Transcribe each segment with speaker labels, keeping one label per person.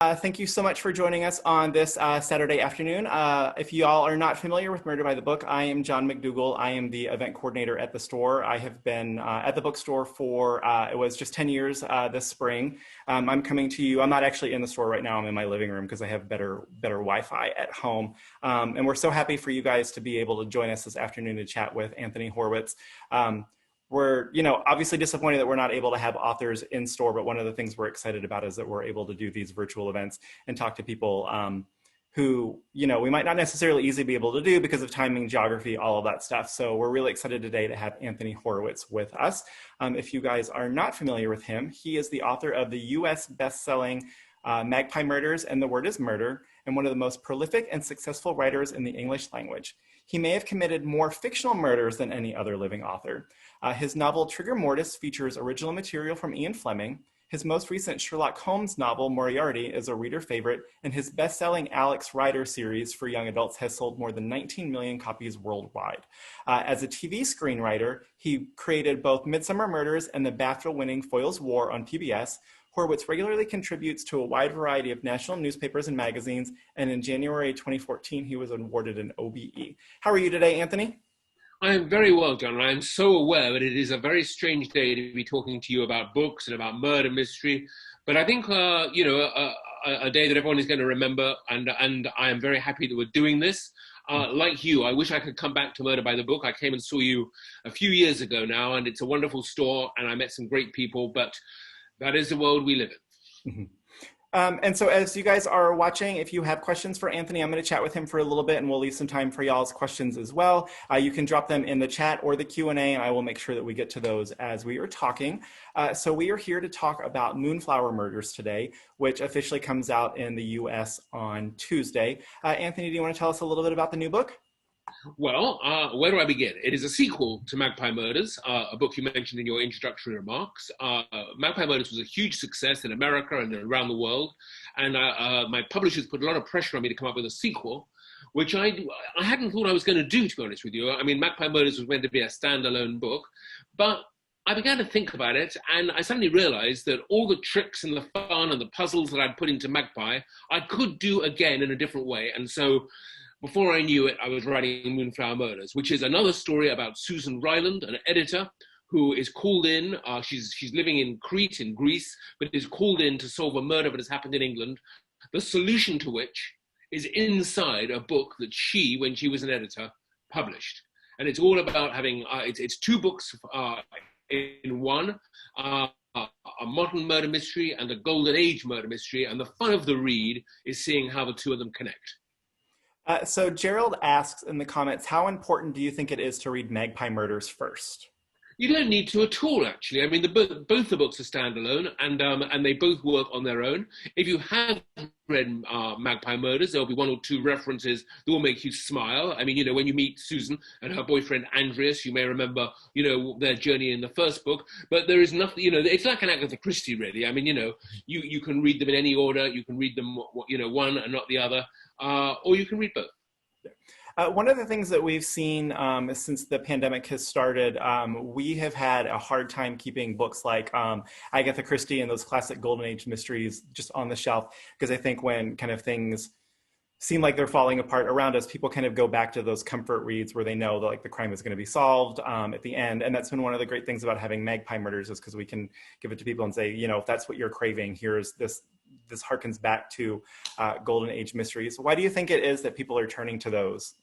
Speaker 1: Thank you so much for joining us on this Saturday afternoon. If you all are not familiar with Murder by the Book, I am John McDougall. I am the event coordinator at the store. I have been at the bookstore for, it was just 10 years this spring. I'm coming to you, I'm not actually in the store right now, I'm in my living room because I have better Wi-Fi at home. And we're so happy for you guys to be able to join us this afternoon to chat with Anthony Horowitz. We're, obviously disappointed that we're not able to have authors in store, but one of the things we're excited about is that we're able to do these virtual events and talk to people who, we might not necessarily easily be able to do because of timing, geography, all of that stuff. So we're really excited today to have Anthony Horowitz with us. If you guys are not familiar with him, he is the author of the US best-selling Magpie Murders and The Word is Murder, and one of the most prolific and successful writers in the English language. He may have committed more fictional murders than any other living author. His novel Trigger Mortis features original material from Ian Fleming. His most recent Sherlock Holmes novel, Moriarty, is a reader favorite, and his best-selling Alex Rider series for young adults has sold more than 19 million copies worldwide. As a TV screenwriter, he created both Midsomer Murders and the BAFTA-winning Foyle's War on PBS. Horowitz regularly contributes to a wide variety of national newspapers and magazines, and in January 2014, he was awarded an OBE. How are you today, Anthony?
Speaker 2: I am very well, John. I am so aware that it is a very strange day to be talking to you about books and about murder mystery, but I think, a day that everyone is going to remember, and I am very happy that we're doing this. Like you, I wish I could come back to Murder by the Book. I came and saw you a few years ago now, and it's a wonderful store, and I met some great people, but that is the world we live in.
Speaker 1: Mm-hmm. And so as you guys are watching, if you have questions for Anthony, I'm going to chat with him for a little bit and we'll leave some time for y'all's questions as well. You can drop them in the chat or the Q&A and I will make sure that we get to those as we are talking. So we are here to talk about Moonflower Murders today, which officially comes out in the US on Tuesday. Anthony, do you want to tell us a little bit about the new book?
Speaker 2: Well, where do I begin? It is a sequel to Magpie Murders, a book you mentioned in your introductory remarks. Magpie Murders was a huge success in America and around the world, and my publishers put a lot of pressure on me to come up with a sequel, which I hadn't thought I was going to do, to be honest with you. I mean, Magpie Murders was meant to be a standalone book, but I began to think about it, and I suddenly realized that all the tricks and the fun and the puzzles that I'd put into Magpie, I could do again in a different way, and so before I knew it, I was writing Moonflower Murders, which is another story about Susan Ryland, an editor who is called in. She's living in Crete in Greece, but is called in to solve a murder that has happened in England, the solution to which is inside a book that she, when she was an editor, published. And it's all about having, it's two books in one, a modern murder mystery and a golden age murder mystery. And the fun of the read is seeing how the two of them connect.
Speaker 1: So Gerald asks in the comments, how important do you think it is to read Magpie Murders first?
Speaker 2: You don't need to at all, actually. I mean, both the books are standalone, and they both work on their own. If you have read Magpie Murders, there'll be one or two references that will make you smile. I mean, when you meet Susan and her boyfriend Andreas, you may remember, their journey in the first book. But there is nothing, it's like an Agatha Christie, really. I mean, you can read them in any order. You can read them, one and not the other, or you can read both.
Speaker 1: One of the things that we've seen since the pandemic has started, we have had a hard time keeping books like Agatha Christie and those classic Golden Age mysteries just on the shelf, because I think when kind of things seem like they're falling apart around us, people kind of go back to those comfort reads where they know that like the crime is going to be solved at the end. And that's been one of the great things about having Magpie Murders, is because we can give it to people and say, if that's what you're craving, here's this harkens back to Golden Age mysteries. Why do you think it is that people are turning to those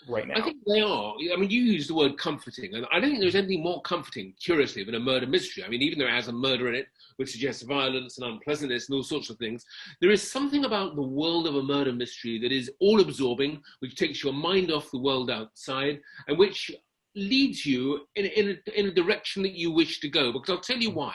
Speaker 1: right now?
Speaker 2: I think they are. I mean, you used the word comforting, and I don't think there's anything more comforting, curiously, than a murder mystery. I mean, even though it has a murder in it, which suggests violence and unpleasantness and all sorts of things, there is something about the world of a murder mystery that is all-absorbing, which takes your mind off the world outside, and which leads you in a direction that you wish to go. Because I'll tell you why.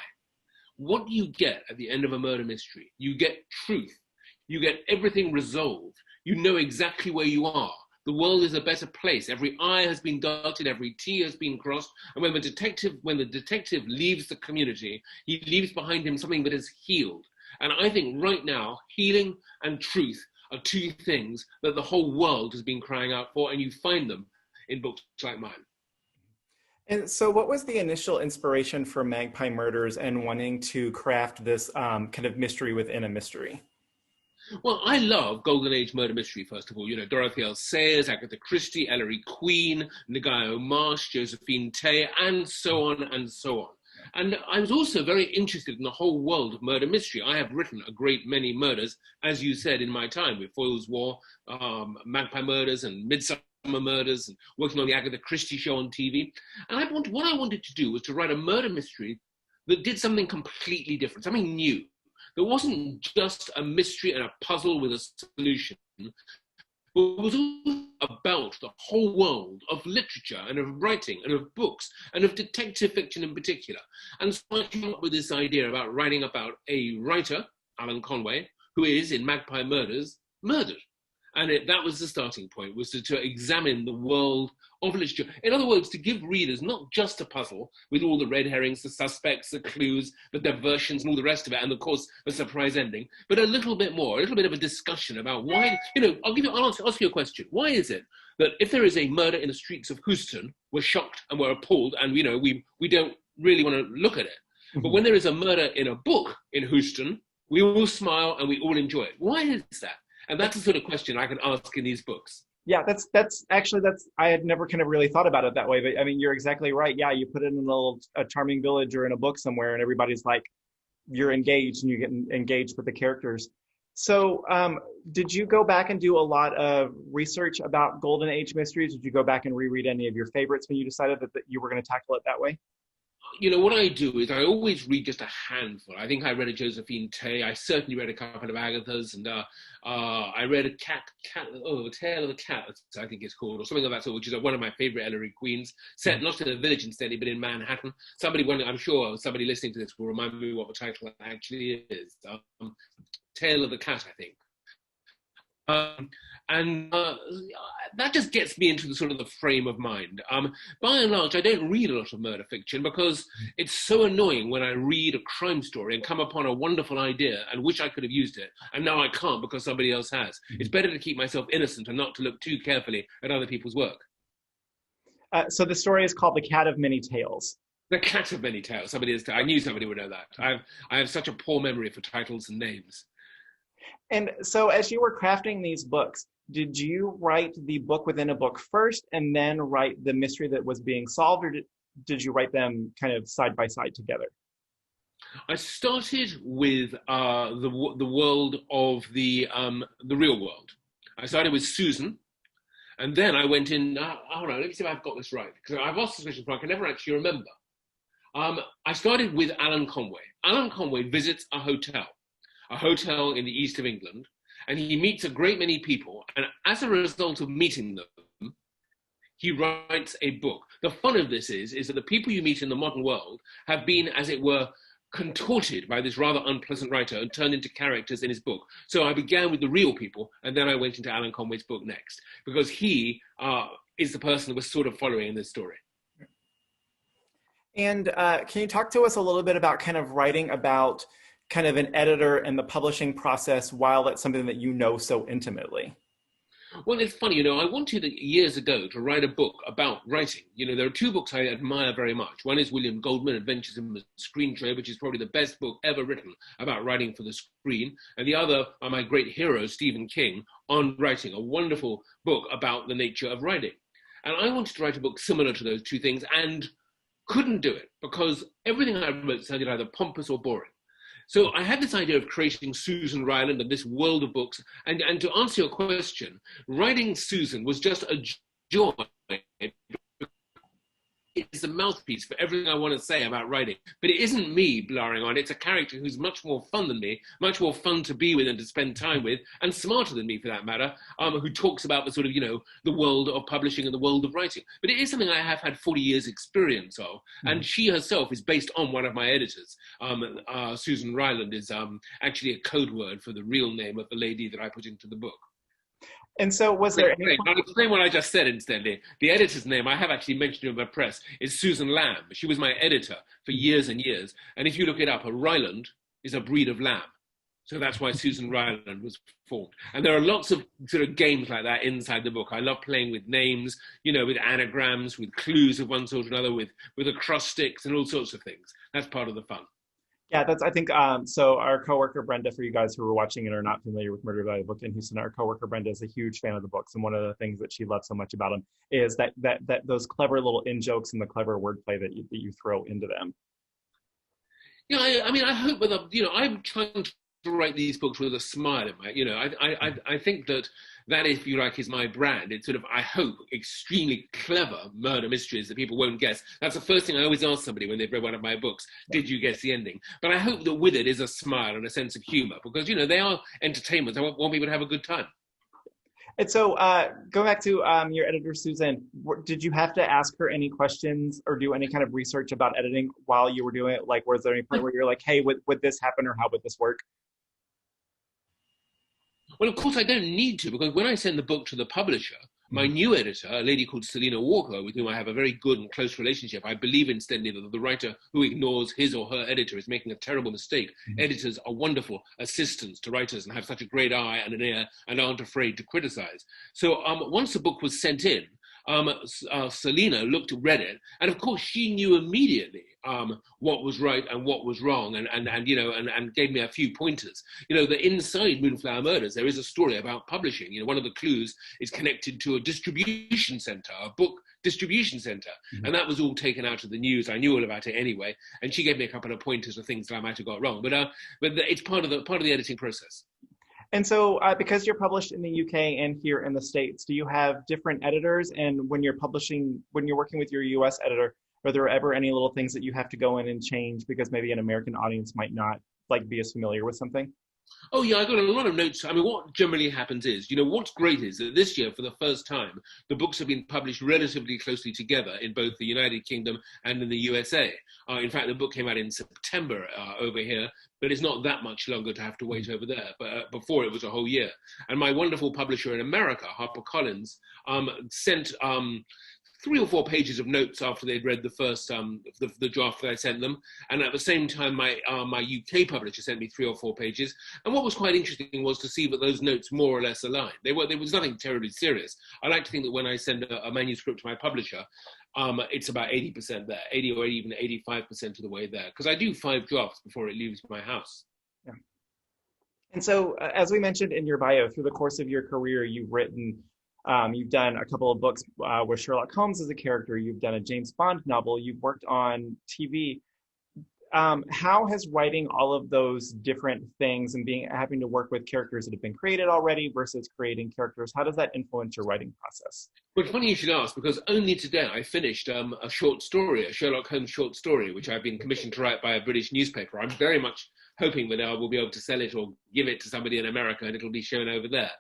Speaker 2: What do you get at the end of a murder mystery? You get truth. You get everything resolved. You know exactly where you are. The world is a better place. Every I has been dotted, every T has been crossed. And when the detective leaves the community, he leaves behind him something that is healed. And I think right now, healing and truth are two things that the whole world has been crying out for, and you find them in books like mine.
Speaker 1: And so what was the initial inspiration for Magpie Murders and wanting to craft this kind of mystery within a mystery?
Speaker 2: Well, I love Golden Age murder mystery, first of all. You know, Dorothy L. Sayers, Agatha Christie, Ellery Queen, Ngaio Marsh, Josephine Tay, and so on and so on. And I was also very interested in the whole world of murder mystery. I have written a great many murders, as you said, in my time, with Foyle's War, Magpie Murders, and Midsomer Murders, and working on the Agatha Christie show on TV. And what I wanted to do was to write a murder mystery that did something completely different, something new. There wasn't just a mystery and a puzzle with a solution, but it was all about the whole world of literature and of writing and of books and of detective fiction in particular. And so I came up with this idea about writing about a writer, Alan Conway, who is, in Magpie Murders, murdered. And that was the starting point, was to examine the world of literature. In other words, to give readers not just a puzzle with all the red herrings, the suspects, the clues, the diversions, and all the rest of it, and of course, a surprise ending, but a little bit more, a little bit of a discussion about why, you know, I'll ask you a question. Why is it that if there is a murder in the streets of Houston, we're shocked and we're appalled, and, you know, we don't really want to look at it. But when there is a murder in a book in Houston, we all smile and we all enjoy it. Why is that? And that's the sort of question I can ask in these books.
Speaker 1: Yeah, that's I had never kind of really thought about it that way, but I mean, you're exactly right. Yeah, you put it in a charming village or in a book somewhere, and everybody's like, you're engaged, and you get engaged with the characters. So, did you go back and do a lot of research about Golden Age mysteries? Did you go back and reread any of your favorites when you decided that you were going to tackle it that way?
Speaker 2: You know, what I do is I always read just a handful. I think I read a Josephine Tay. I certainly read a couple of Agathas, and I read a The Tale of the Cat, I think it's called, or something of that sort, which is one of my favorite Ellery Queens, set not in a village instead, but in Manhattan. I'm sure somebody listening to this will remind me what the title actually is. Tale of the Cat, I think. That just gets me into the sort of the frame of mind. By and large, I don't read a lot of murder fiction because it's so annoying when I read a crime story and come upon a wonderful idea and wish I could have used it, and now I can't because somebody else has. It's better to keep myself innocent and not to look too carefully at other people's work.
Speaker 1: So the story is called The Cat of Many Tales.
Speaker 2: The Cat of Many Tales. I knew somebody would know that. I have such a poor memory for titles and names.
Speaker 1: And so as you were crafting these books, did you write the book within a book first and then write the mystery that was being solved, or did you write them kind of side by side together?
Speaker 2: I started with the world of the real world. I started with Susan, and then I went in. Hold on, let me see if I've got this right, because I've asked this question before, I can never actually remember. I started with Alan Conway. Alan Conway visits a hotel in the east of England, and he meets a great many people. And as a result of meeting them, he writes a book. The fun of this is that the people you meet in the modern world have been, as it were, contorted by this rather unpleasant writer and turned into characters in his book. So I began with the real people, and then I went into Alan Conway's book next, because he is the person that was sort of following in this story.
Speaker 1: And can you talk to us a little bit about kind of writing about kind of an editor and the publishing process while that's something that you know so intimately?
Speaker 2: Well, it's funny, you know, I wanted years ago to write a book about writing. You know, there are two books I admire very much. One is William Goldman, Adventures in the Screen Trade, which is probably the best book ever written about writing for the screen. And the other are my great hero, Stephen King, on writing, a wonderful book about the nature of writing. And I wanted to write a book similar to those two things and couldn't do it because everything I wrote sounded either pompous or boring. So I had this idea of creating Susan Ryland and this world of books. And to answer your question, writing Susan was just a joy. It's a mouthpiece for everything I want to say about writing. But it isn't me blaring on. It's a character who's much more fun than me, much more fun to be with and to spend time with, and smarter than me for that matter, who talks about the sort of, you know, the world of publishing and the world of writing. But it is something I have had 40 years experience of. And she herself is based on one of my editors. Susan Ryland is actually a code word for the real name of the lady that I put into the book.
Speaker 1: And so was there any...
Speaker 2: I'll explain what I just said instead. The editor's name, I have actually mentioned in my press, is Susan Lamb. She was my editor for years and years. And if you look it up, a Ryland is a breed of lamb. So that's why Susan Ryland was formed. And there are lots of sort of games like that inside the book. I love playing with names, you know, with anagrams, with clues of one sort or another, with acrostics and all sorts of things. That's part of the fun.
Speaker 1: Yeah, that's, I think, so our coworker Brenda, for you guys who are watching and are not familiar with Murder by the Book in Houston, our coworker Brenda is a huge fan of the books. And one of the things that she loves so much about them is that those clever little in jokes and the clever wordplay that you throw into them.
Speaker 2: Yeah, I mean, I hope that I'm trying to write these books with a smile in my, I think that if you like, is my brand. It's sort of, I hope, extremely clever murder mysteries that people won't guess. That's the first thing I always ask somebody when they've read one of my books: did you guess the ending? But I hope that with it is a smile and a sense of humor, because they are entertainment. I want people to have a good time.
Speaker 1: And so, going back to your editor, Susan, did you have to ask her any questions or do any kind of research about editing while you were doing it? Like, was there any point where you're like, hey, would this happen or how would this work?
Speaker 2: Well, of course, I don't need to, because when I send the book to the publisher, my new editor, a lady called Selina Walker, with whom I have a very good and close relationship, I believe instead that the writer who ignores his or her editor is making a terrible mistake. Editors are wonderful assistants to writers and have such a great eye and an ear and aren't afraid to criticize. So once the book was sent in, Selina read it, and of course she knew immediately what was right and what was wrong, and gave me a few pointers. That inside Moonflower Murders there is a story about publishing. One of the clues is connected to a distribution center, a book distribution center, and that was all taken out of the news. I knew all about it anyway, and she gave me a couple of pointers of things that I might have got wrong. But it's part of the editing process.
Speaker 1: And so, because you're published in the UK and here in the States, do you have different editors? And when you're working with your US editor, are there ever any little things that you have to go in and change because maybe an American audience might not be as familiar with something?
Speaker 2: Oh yeah, I got a lot of notes. I mean, what generally happens is, what's great is that this year, for the first time, the books have been published relatively closely together in both the United Kingdom and in the USA. In fact, the book came out in September over here, but it's not that much longer to have to wait over there. But before, it was a whole year. And my wonderful publisher in America, HarperCollins, sent 3 or 4 pages of notes after they'd read the first the draft that I sent them, and at the same time my UK publisher sent me 3 or 4 pages. And what was quite interesting was to see that those notes more or less aligned. There was nothing terribly serious. I like to think that when I send a manuscript to my publisher, it's about 80% there, 80 or even 85% of the way there, because I do 5 drafts before it leaves my house.
Speaker 1: Yeah. And so, as we mentioned in your bio, through the course of your career, you've done a couple of books with Sherlock Holmes as a character. You've done a James Bond novel. You've worked on TV. How has writing all of those different things and having to work with characters that have been created already versus creating characters, how does that influence your writing process?
Speaker 2: Well, funny you should ask, because only today I finished a short story, a Sherlock Holmes short story, which I've been commissioned to write by a British newspaper. I'm very much hoping that I will be able to sell it or give it to somebody in America and it'll be shown over there.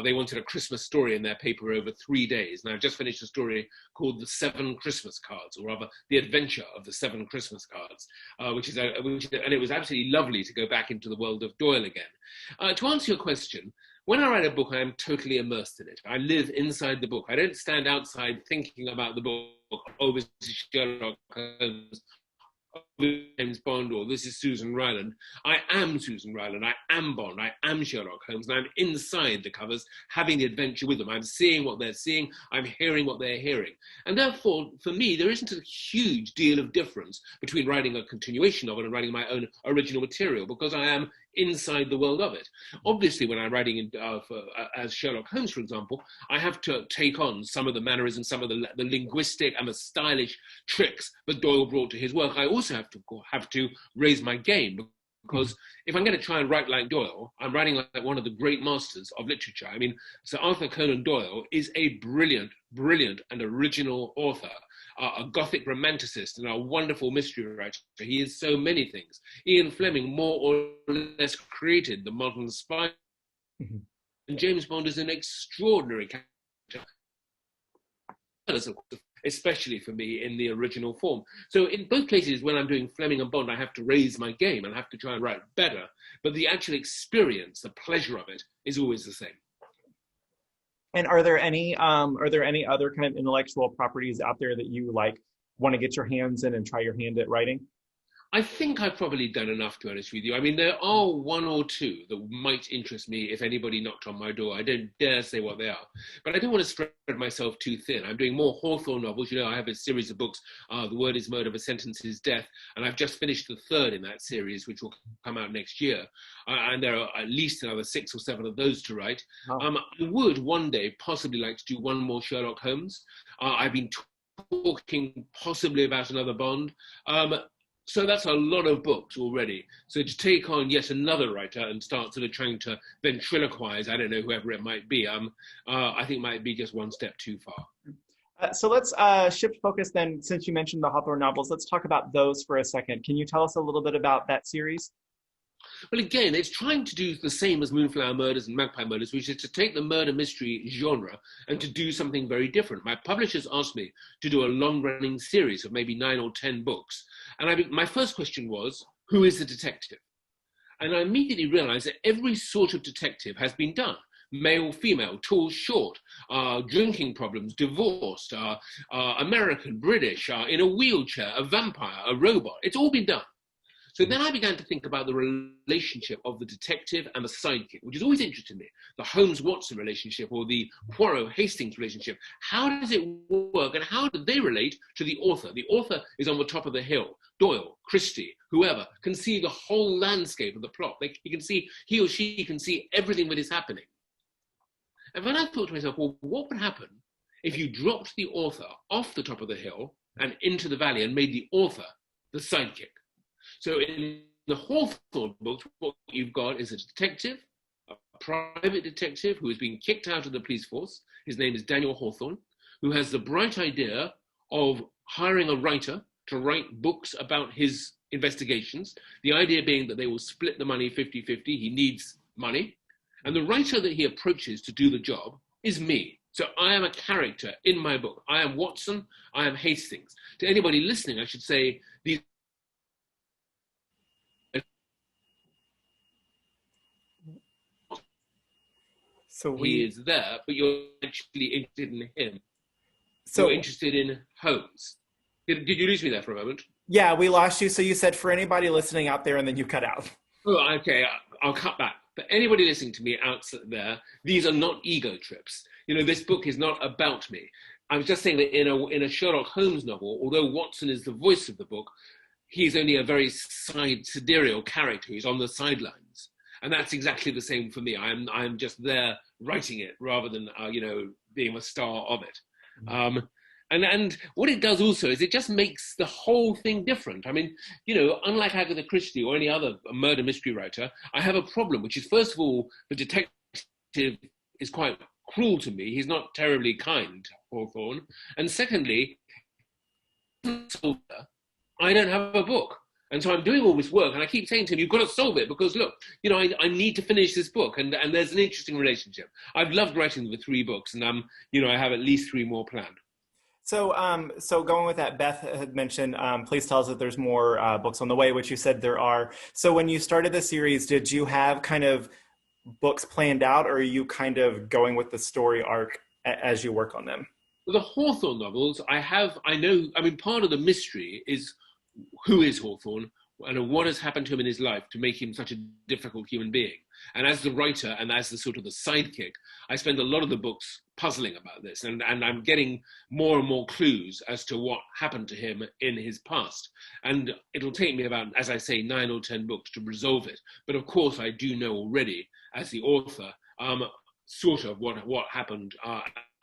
Speaker 2: They wanted a Christmas story in their paper over 3 days. And I've just finished a story called The 7 Christmas Cards, or rather, The Adventure of the 7 Christmas Cards, and it was absolutely lovely to go back into the world of Doyle again. To answer your question, when I write a book, I am totally immersed in it. I live inside the book. I don't stand outside thinking about the book. Oh, this is Sherlock Holmes. James Bond, or this is Susan Ryland. I am Susan Ryland, I am Bond, I am Sherlock Holmes, and I'm inside the covers having the adventure with them. I'm seeing what they're seeing, I'm hearing what they're hearing. And therefore, for me, there isn't a huge deal of difference between writing a continuation of it and writing my own original material, because I am inside the world of it. Obviously, when I'm writing as Sherlock Holmes, for example, I have to take on some of the mannerisms, some of the linguistic and the stylish tricks that Doyle brought to his work. I also have to raise my game, because if I'm going to try and write like Doyle, I'm writing like one of the great masters of literature. I mean, Sir Arthur Conan Doyle is a brilliant, brilliant and original author. A Gothic romanticist and a wonderful mystery writer. He is so many things. Ian Fleming more or less created the modern spy. And James Bond is an extraordinary character, especially for me in the original form. So in both cases, when I'm doing Fleming and Bond, I have to raise my game and have to try and write better. But the actual experience, the pleasure of it, is always the same.
Speaker 1: And are there any other kind of intellectual properties out there that you want to get your hands in and try your hand at writing?
Speaker 2: I think I've probably done enough, to be honest with you. I mean, there are one or two that might interest me if anybody knocked on my door. I don't dare say what they are, but I don't want to spread myself too thin. I'm doing more Hawthorne novels. You know, I have a series of books, The Word is Murder, The Sentence is Death, and I've just finished the third in that series, which will come out next year. And there are at least another 6 or 7 of those to write. I would one day possibly like to do one more Sherlock Holmes. I've been talking possibly about another Bond. So that's a lot of books already. So to take on yet another writer and start sort of trying to ventriloquize, I don't know, whoever it might be, I think might be just one step too far.
Speaker 1: So let's shift focus then, since you mentioned the Hawthorne novels, let's talk about those for a second. Can you tell us a little bit about that series?
Speaker 2: Well, again, it's trying to do the same as Moonflower Murders and Magpie Murders, which is to take the murder mystery genre and to do something very different. My publishers asked me to do a long-running series of maybe 9 or 10 books. And my first question was, who is the detective? And I immediately realized that every sort of detective has been done. Male, female, tall, short, drinking problems, divorced, American, British, in a wheelchair, a vampire, a robot. It's all been done. So then I began to think about the relationship of the detective and the sidekick, which has always interested me. The Holmes-Watson relationship or the Poirot-Hastings relationship. How does it work and how do they relate to the author? The author is on the top of the hill. Doyle, Christie, whoever, can see the whole landscape of the plot. He or she can see everything that is happening. And then I thought to myself, well, what would happen if you dropped the author off the top of the hill and into the valley and made the author the sidekick? So in the Hawthorne books, what you've got is a detective, a private detective who has been kicked out of the police force. His name is Daniel Hawthorne, who has the bright idea of hiring a writer to write books about his investigations. The idea being that they will split the money 50-50. He needs money. And the writer that he approaches to do the job is me. So I am a character in my book. I am Watson. I am Hastings. To anybody listening, I should say these.
Speaker 1: So
Speaker 2: he is there, but you're actually interested in him. So you're interested in Holmes. Did you lose me there for a moment?
Speaker 1: Yeah, we lost you. So you said for anybody listening out there, and then you cut out.
Speaker 2: Oh, okay. I'll cut back. For anybody listening to me out there, these are not ego trips. You know, this book is not about me. I was just saying that in a Sherlock Holmes novel, although Watson is the voice of the book, he's only a very sidereal character who's on the sidelines. And that's exactly the same for me. I'm just there writing it rather than, being a star of it. And what it does also is it just makes the whole thing different. I mean, unlike Agatha Christie or any other murder mystery writer, I have a problem, which is, first of all, the detective is quite cruel to me. He's not terribly kind, Hawthorne. And secondly, I don't have a book. And so I'm doing all this work, and I keep saying to him, you've got to solve it, because look, I need to finish this book, and there's an interesting relationship. I've loved writing the 3 books, and I have at least 3 more planned.
Speaker 1: So going with that, Beth had mentioned, please tell us that there's more books on the way, which you said there are. So when you started the series, did you have kind of books planned out, or are you kind of going with the story arc as you work on them?
Speaker 2: Well, the Hawthorne novels, part of the mystery is, who is Hawthorne and what has happened to him in his life to make him such a difficult human being? And as the writer and as the sort of the sidekick, I spend a lot of the books puzzling about this, and I'm getting more and more clues as to what happened to him in his past. And it'll take me about, as I say, 9 or 10 books to resolve it. But of course, I do know already, as the author, sort of what happened,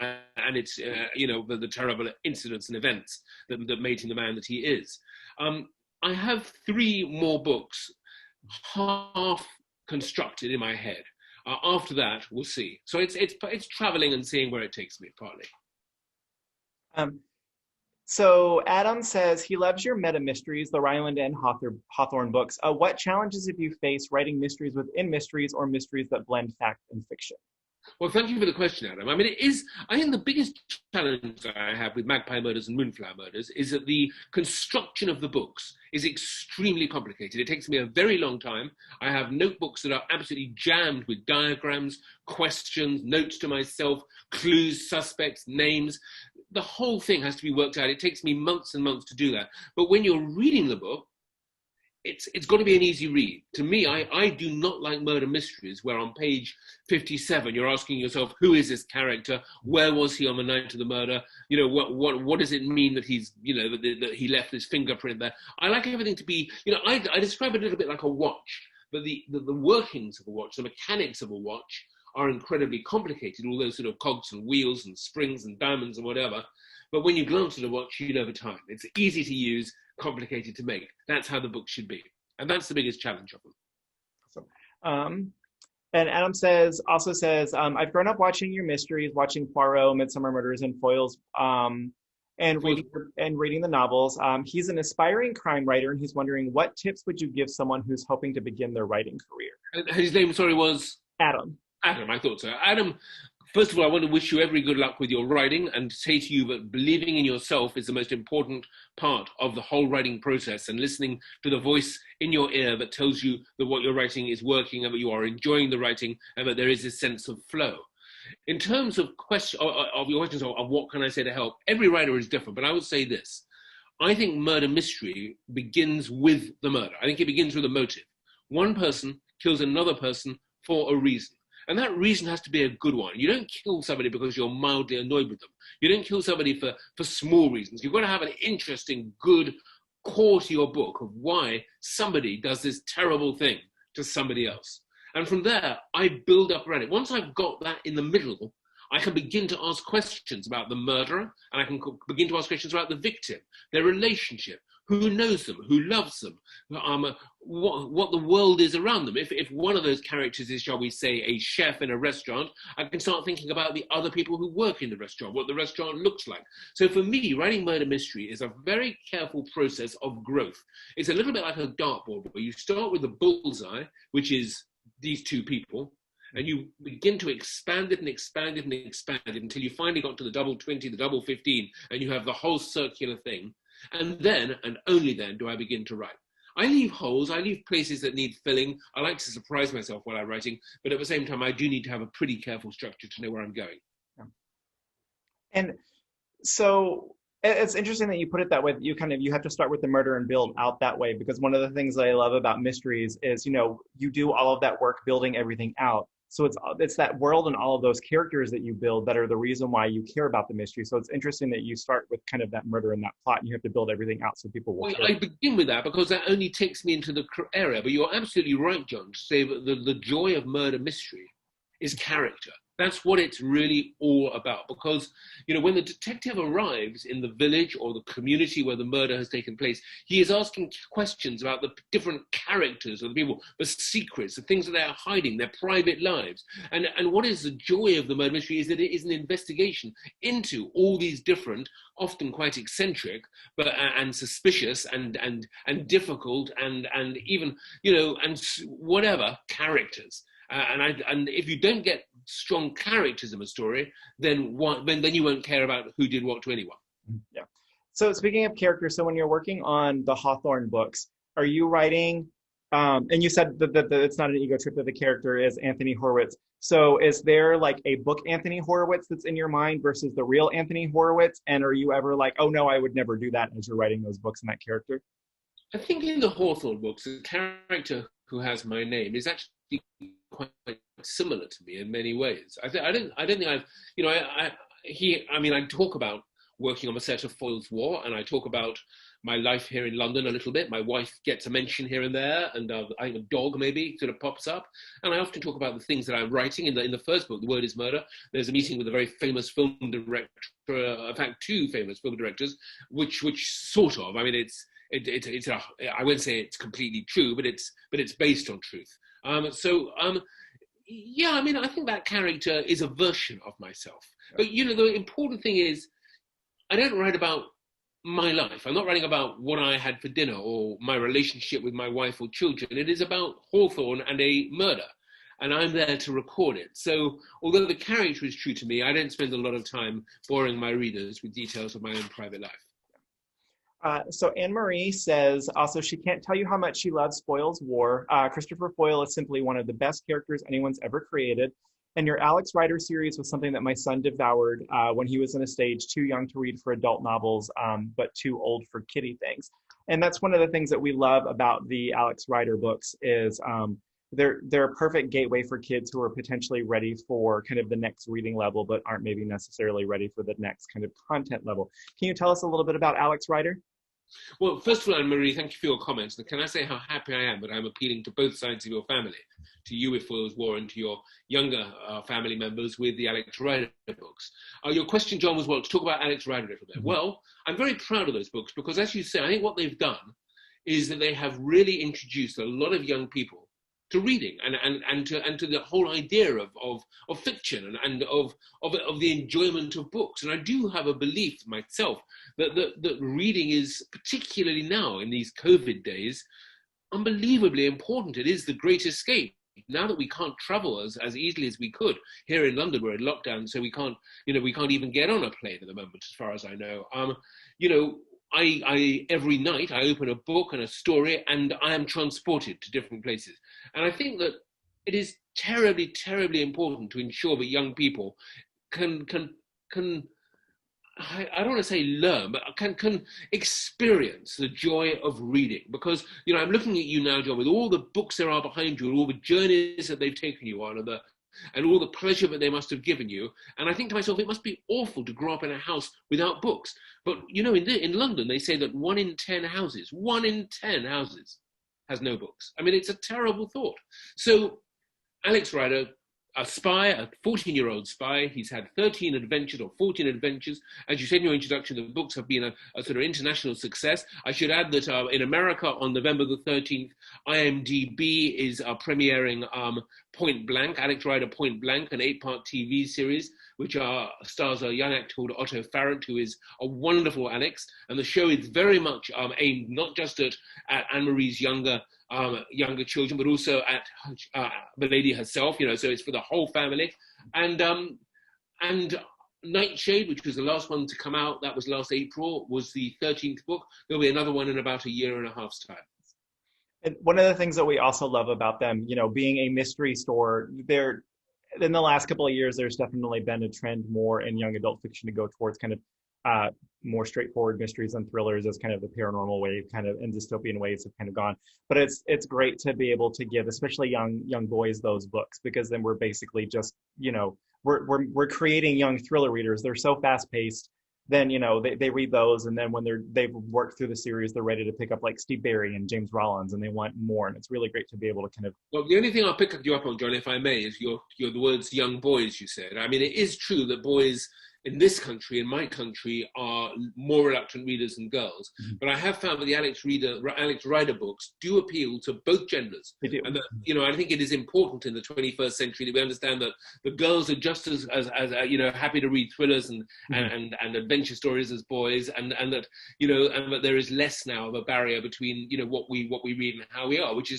Speaker 2: and it's the terrible incidents and events that made him the man that he is. I have 3 more books half constructed in my head. After that, we'll see. So it's traveling and seeing where it takes me, partly.
Speaker 1: So Adam says he loves your meta mysteries, the Ryland and Hawthorne books. What challenges have you faced writing mysteries within mysteries, or mysteries that blend fact and fiction?
Speaker 2: Well, thank you for the question, Adam. I mean, I think the biggest challenge I have with Magpie Murders and Moonflower Murders is that the construction of the books is extremely complicated. It takes me a very long time. I have notebooks that are absolutely jammed with diagrams, questions, notes to myself, clues, suspects, names. The whole thing has to be worked out. It takes me months and months to do that. But when you're reading the book, it's got to be an easy read. To me, I do not like murder mysteries where on page 57 you're asking yourself, who is this character? Where was he on the night of the murder? You know, what does it mean that he's, you know, that he left his fingerprint there? I like everything to be, you know, I describe it a little bit like a watch, but the workings of a watch, the mechanics of a watch are incredibly complicated, all those sort of cogs and wheels and springs and diamonds and whatever. But when you glance at a watch, you know the time. It's easy to use, complicated to make. That's how the book should be. And that's the biggest challenge of them.
Speaker 1: Awesome. And Adam also says, I've grown up watching your mysteries, watching Poirot, Midsomer Murders, and Foyle's, and reading the novels. He's an aspiring crime writer, and he's wondering, what tips would you give someone who's hoping to begin their writing career?
Speaker 2: And his name, sorry, was?
Speaker 1: Adam.
Speaker 2: Adam, I thought so. Adam, first of all, I want to wish you every good luck with your writing and say to you that believing in yourself is the most important part of the whole writing process, and listening to the voice in your ear that tells you that what you're writing is working and that you are enjoying the writing and that there is this sense of flow. In terms of your questions of what can I say to help, every writer is different, but I would say this. I think murder mystery begins with the murder. I think it begins with a motive. One person kills another person for a reason. And that reason has to be a good one. You don't kill somebody because you're mildly annoyed with them. You don't kill somebody for small reasons. You've got to have an interesting, good core to your book of why somebody does this terrible thing to somebody else. And from there, I build up around it. Once I've got that in the middle, I can begin to ask questions about the murderer, and I can begin to ask questions about the victim, their relationship, who knows them, who loves them, what the world is around them. If one of those characters is, shall we say, a chef in a restaurant, I can start thinking about the other people who work in the restaurant, what the restaurant looks like. So for me, writing murder mystery is a very careful process of growth. It's a little bit like a dartboard where you start with the bullseye, which is these two people, and you begin to expand it and expand it and expand it until you finally got to the double 20, the double 15, and you have the whole circular thing. And then, and only then, do I begin to write. I leave holes, I leave places that need filling. I like to surprise myself while I'm writing, but at the same time, I do need to have a pretty careful structure to know where I'm going.
Speaker 1: Yeah. And so it's interesting that you put it that way. You have to start with the murder and build out that way, because one of the things that I love about mysteries is, you know, you do all of that work building everything out. So it's that world and all of those characters that you build that are the reason why you care about the mystery. So it's interesting that you start with kind of that murder and that plot, and you have to build everything out so people will care.
Speaker 2: I begin with that because that only takes me into the area. But you're absolutely right, John, to say that the joy of murder mystery is character. That's what it's really all about. Because, you know, when the detective arrives in the village or the community where the murder has taken place, he is asking questions about the different characters of the people, the secrets, the things that they are hiding, their private lives. And what is the joy of the murder mystery is that it is an investigation into all these different, often quite eccentric, but and suspicious and difficult and even, you know, and whatever characters. And if you don't get strong characters in a story, then you won't care about who did what to anyone.
Speaker 1: Yeah. So speaking of characters, so when you're working on the Hawthorne books, are you writing? And you said that it's not an ego trip, that the character is Anthony Horowitz. So is there like a book Anthony Horowitz that's in your mind versus the real Anthony Horowitz? And are you ever like, oh no, I would never do that as you're writing those books and that character?
Speaker 2: I think in the Hawthorne books, the character who has my name is actually quite similar to me in many ways. I don't think I've, you know, I talk about working on the set of Foyle's War, and I talk about my life here in London a little bit. My wife gets a mention here and there, and I have a dog maybe sort of pops up. And I often talk about the things that I'm writing. In the first book, The Word is Murder, there's a meeting with a very famous film director, in fact, two famous film directors, which sort of, I mean, I wouldn't say it's completely true, but it's based on truth. Yeah, I mean, I think that character is a version of myself. Yeah. But, you know, the important thing is I don't write about my life. I'm not writing about what I had for dinner or my relationship with my wife or children. It is about Hawthorne and a murder, and I'm there to record it. So although the character is true to me, I don't spend a lot of time boring my readers with details of my own private life.
Speaker 1: So Anne-Marie says, also, she can't tell you how much she loves Foyle's War. Christopher Foyle is simply one of the best characters anyone's ever created. And your Alex Rider series was something that my son devoured when he was in a stage too young to read for adult novels, but too old for kiddie things. And that's one of the things that we love about the Alex Rider books is they're a perfect gateway for kids who are potentially ready for kind of the next reading level, but aren't maybe necessarily ready for the next kind of content level. Can you tell us a little bit about Alex Rider?
Speaker 2: Well, first of all, Anne-Marie, thank you for your comments. And can I say how happy I am that I'm appealing to both sides of your family, to you with Foyle's War and to your younger family members with the Alex Rider books. Your question, John, was, well, to talk about Alex Rider a little bit. Well, I'm very proud of those books because, as you say, I think what they've done is that they have really introduced a lot of young people to reading and to the whole idea of fiction and of the enjoyment of books. And I do have a belief myself that reading is, particularly now in these COVID days, unbelievably important. It is the great escape. Now that we can't travel as easily as we could here in London, we're in lockdown, so we can't even get on a plane at the moment, as far as I know. I every night I open a book and a story and I am transported to different places. And I think that it is terribly, terribly important to ensure that young people can I don't want to say learn, but can experience the joy of reading. Because, I'm looking at you now, John, with all the books there are behind you and all the journeys that they've taken you on and all the pleasure that they must have given you. And I think to myself, it must be awful to grow up in a house without books. But, in London, they say that 1 in 10 houses has no books. I mean, it's a terrible thought. So Alex Rider, a spy, a 14-year-old spy, he's had 13 adventures or 14 adventures. As you said in your introduction, the books have been a sort of international success. I should add that in America on November the 13th, IMDb is premiering Point Blank, Alex Rider Point Blank, an 8-part TV series, which stars a young actor called Otto Farrant, who is a wonderful Alex. And the show is very much aimed not just at Anne-Marie's younger children, but also at the lady herself, so it's for the whole family. And Nightshade, which was the last one to come out, that was last April, was the 13th book. There'll be another one in about a year and a half's time.
Speaker 1: And one of the things that we also love about them, being a mystery store, in the last couple of years, there's definitely been a trend more in young adult fiction to go towards kind of more straightforward mysteries and thrillers as kind of the paranormal wave kind of and dystopian waves have kind of gone. But it's great to be able to give, especially young boys, those books, because then we're basically just, we're creating young thriller readers. They're so fast paced. Then, they read those, and then when they've worked through the series, they're ready to pick up like Steve Barry and James Rollins, and they want more. And it's really great to be able to kind of.
Speaker 2: Well, the only thing I'll pick you up on, John, if I may, is your the words "young boys." You said. I mean, it is true that boys in this country, in my country, are more reluctant readers than girls. Mm-hmm. But I have found that the Alex Rider books do appeal to both genders.
Speaker 1: They do.
Speaker 2: And that, I think it is important in the 21st century that we understand that the girls are just as happy to read thrillers and adventure stories as boys, and that that there is less now of a barrier between what we read and how we are, which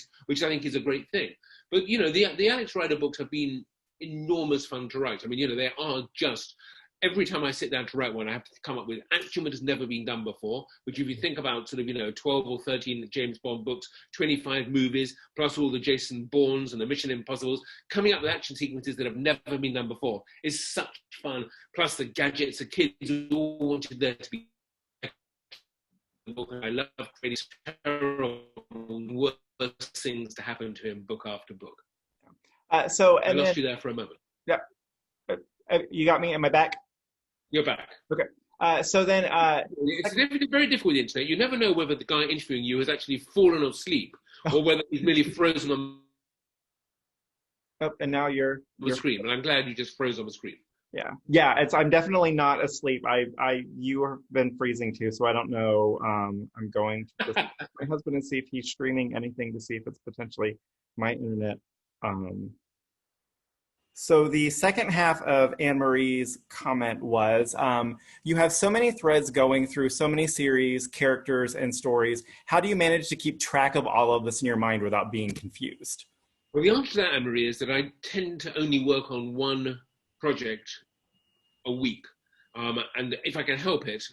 Speaker 2: I think is a great thing. But the Alex Rider books have been enormous fun to write. I mean, they are just. Every time I sit down to write one, I have to come up with action that has never been done before, which if you think about 12 or 13 James Bond books, 25 movies, plus all the Jason Bournes and the Mission Impossibles, coming up with action sequences that have never been done before is such fun. Plus the gadgets, the kids all wanted there to be. I love creating terrible, worst things to happen to him book after book. I lost you there for a moment.
Speaker 1: Yeah. You got me? Am I back?
Speaker 2: You're back.
Speaker 1: Okay. It's
Speaker 2: very difficult with the internet. You never know whether the guy interviewing you has actually fallen asleep or whether he's merely frozen on
Speaker 1: and now you're
Speaker 2: the screen. And I'm glad you just froze on the screen.
Speaker 1: Yeah. I'm definitely not asleep. You have been freezing too, so I don't know. I'm going to my husband and see if he's streaming anything to see if it's potentially my internet. So the second half of Anne-Marie's comment was, you have so many threads going through so many series, characters, and stories. How do you manage to keep track of all of this in your mind without being confused?
Speaker 2: Well, the answer to that, Anne-Marie, is that I tend to only work on one project a week. And if I can help it,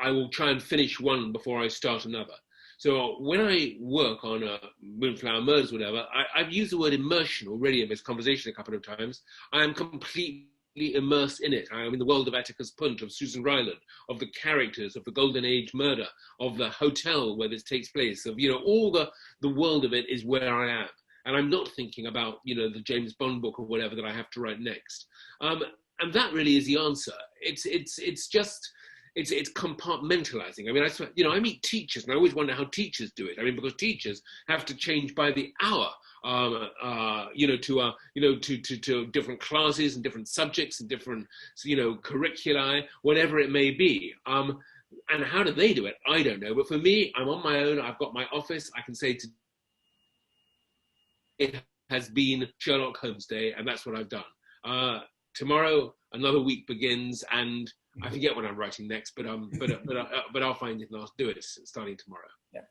Speaker 2: I will try and finish one before I start another. So when I work on Moonflower Murders, whatever, I've used the word immersion already in this conversation a couple of times. I am completely immersed in it. I'm in the world of Atticus Punt, of Susan Ryland, of the characters, of the Golden Age murder, of the hotel where this takes place, of, all the world of it is where I am. And I'm not thinking about, the James Bond book or whatever that I have to write next. And that really is the answer. It's just, it's compartmentalizing. I mean, I meet teachers, and I always wonder how teachers do it. I mean, because teachers have to change by the hour, to different classes and different subjects and different, curriculi, whatever it may be. And how do they do it? I don't know. But for me, I'm on my own. I've got my office. I can say it has been Sherlock Holmes Day, and that's what I've done. Tomorrow, another week begins, and I forget what I'm writing next, but I'll find it and I'll do it starting tomorrow.
Speaker 1: Yeah.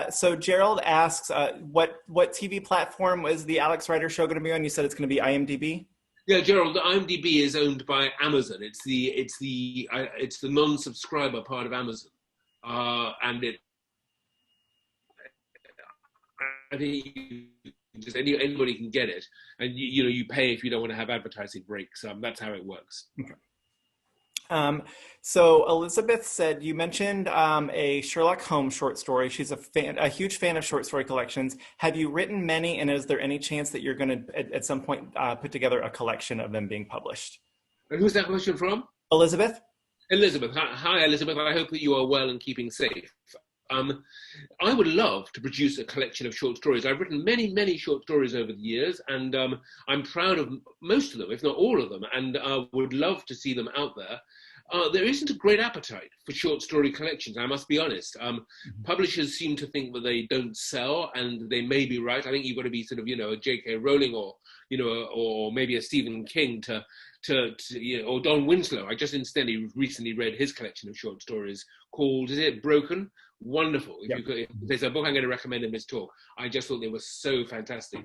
Speaker 1: So Gerald asks, what TV platform is the Alex Rider show going to be on? You said it's going to be IMDb.
Speaker 2: Yeah, Gerald, IMDb is owned by Amazon. It's the non-subscriber part of Amazon, and I think just anybody can get it, and you pay if you don't want to have advertising breaks. That's how it works.
Speaker 1: Okay. So Elizabeth said, you mentioned a Sherlock Holmes short story. She's a huge fan of short story collections. Have you written many, and is there any chance that you're going to at some point put together a collection of them being published?
Speaker 2: And who's that question from?
Speaker 1: Elizabeth.
Speaker 2: Elizabeth. Hi, Elizabeth. I hope that you are well and keeping safe. I would love to produce a collection of short stories. I've written many, many short stories over the years, and I'm proud of most of them, if not all of them, and would love to see them out there. There isn't a great appetite for short story collections, I must be honest. Publishers seem to think that they don't sell, and they may be right. I think you've got to be sort of, a J.K. Rowling or maybe a Stephen King or Don Winslow. I just incidentally recently read his collection of short stories called, is it Broken? Wonderful. Yep. If there's a book I'm going to recommend in this talk. I just thought they were so fantastic.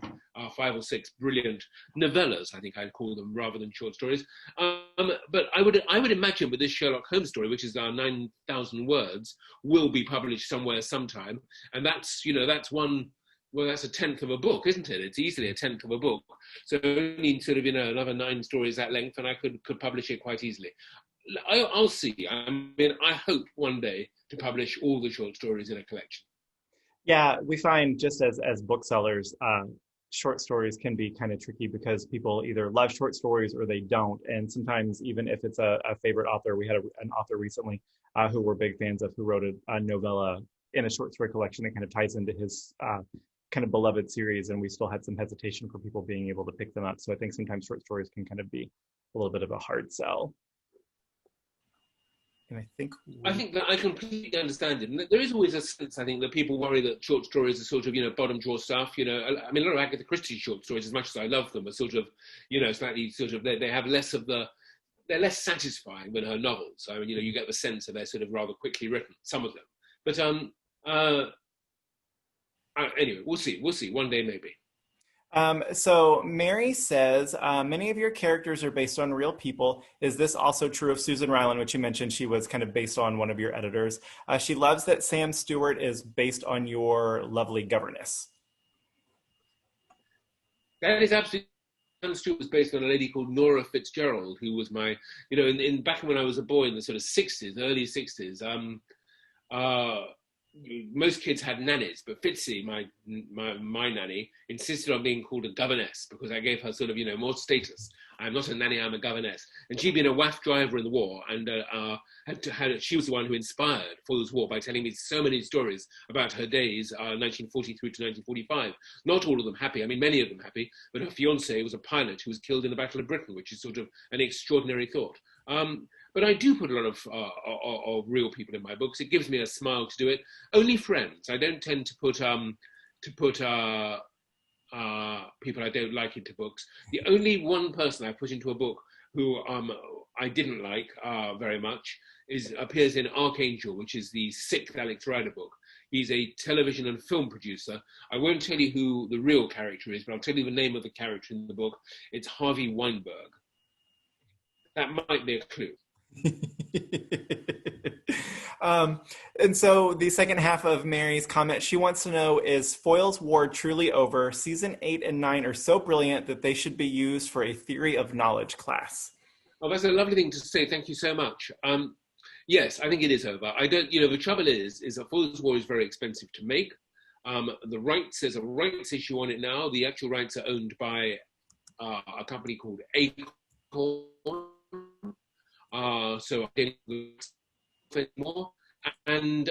Speaker 2: 5 or 6 brilliant novellas, I think I'd call them, rather than short stories. But I would imagine with this Sherlock Holmes story, which is 9,000 words, will be published somewhere sometime. And that's one. Well, that's a 1/10 of a book, isn't it? It's easily a 1/10 of a book. So only sort of, another 9 stories that length, and I could publish it quite easily. I'll see. I mean, I hope one day to publish all the short stories in a collection.
Speaker 1: Yeah, we find just as booksellers, short stories can be kind of tricky because people either love short stories or they don't. And sometimes even if it's a favorite author, we had an author recently who we're big fans of, who wrote a novella in a short story collection that kind of ties into his kind of beloved series, and we still had some hesitation for people being able to pick them up. So I think sometimes short stories can kind of be a little bit of a hard sell. And I think
Speaker 2: that I completely understand it. And there is always a sense, I think, that people worry that short stories are sort of, bottom drawer stuff. I mean, a lot of Agatha Christie short stories, as much as I love them, are sort of, slightly sort of, they have less of they're less satisfying than her novels. So, you get the sense that they're sort of rather quickly written, some of them. But anyway, we'll see. One day, maybe.
Speaker 1: So Mary says, many of your characters are based on real people. Is this also true of Susan Ryland, which you mentioned she was kind of based on one of your editors? She loves that Sam Stewart is based on your lovely governess.
Speaker 2: That is absolutely. Sam Stewart was based on a lady called Nora Fitzgerald, who was my, back when I was a boy in the sort of 60s, early 60s. Most kids had nannies, but Fitzy, my nanny, insisted on being called a governess because I gave her sort of, more status. I'm not a nanny, I'm a governess. And she'd been a WAF driver in the war, and she was the one who inspired Foyle's War by telling me so many stories about her days, 1943 to 1945. Not all of them happy, I mean, many of them happy, but her fiancé was a pilot who was killed in the Battle of Britain, which is sort of an extraordinary thought. But I do put a lot of real people in my books. It gives me a smile to do it. Only friends. I don't tend to put people I don't like into books. The only one person I put into a book who I didn't like very much appears in Archangel, which is the 6th Alex Rider book. He's a television and film producer. I won't tell you who the real character is, but I'll tell you the name of the character in the book. It's Harvey Weinberg. That might be a clue.
Speaker 1: And so the second half of Mary's comment, she wants to know, is Foyle's War truly over? Season 8 and 9 are so brilliant that they should be used for a theory of knowledge class.
Speaker 2: Oh, that's a lovely thing to say. Thank you so much. Yes, I think it is over. I don't, the trouble is that Foyle's War is very expensive to make. There's a rights issue on it now. The actual rights are owned by a company called Acorn. So I don't know anymore. And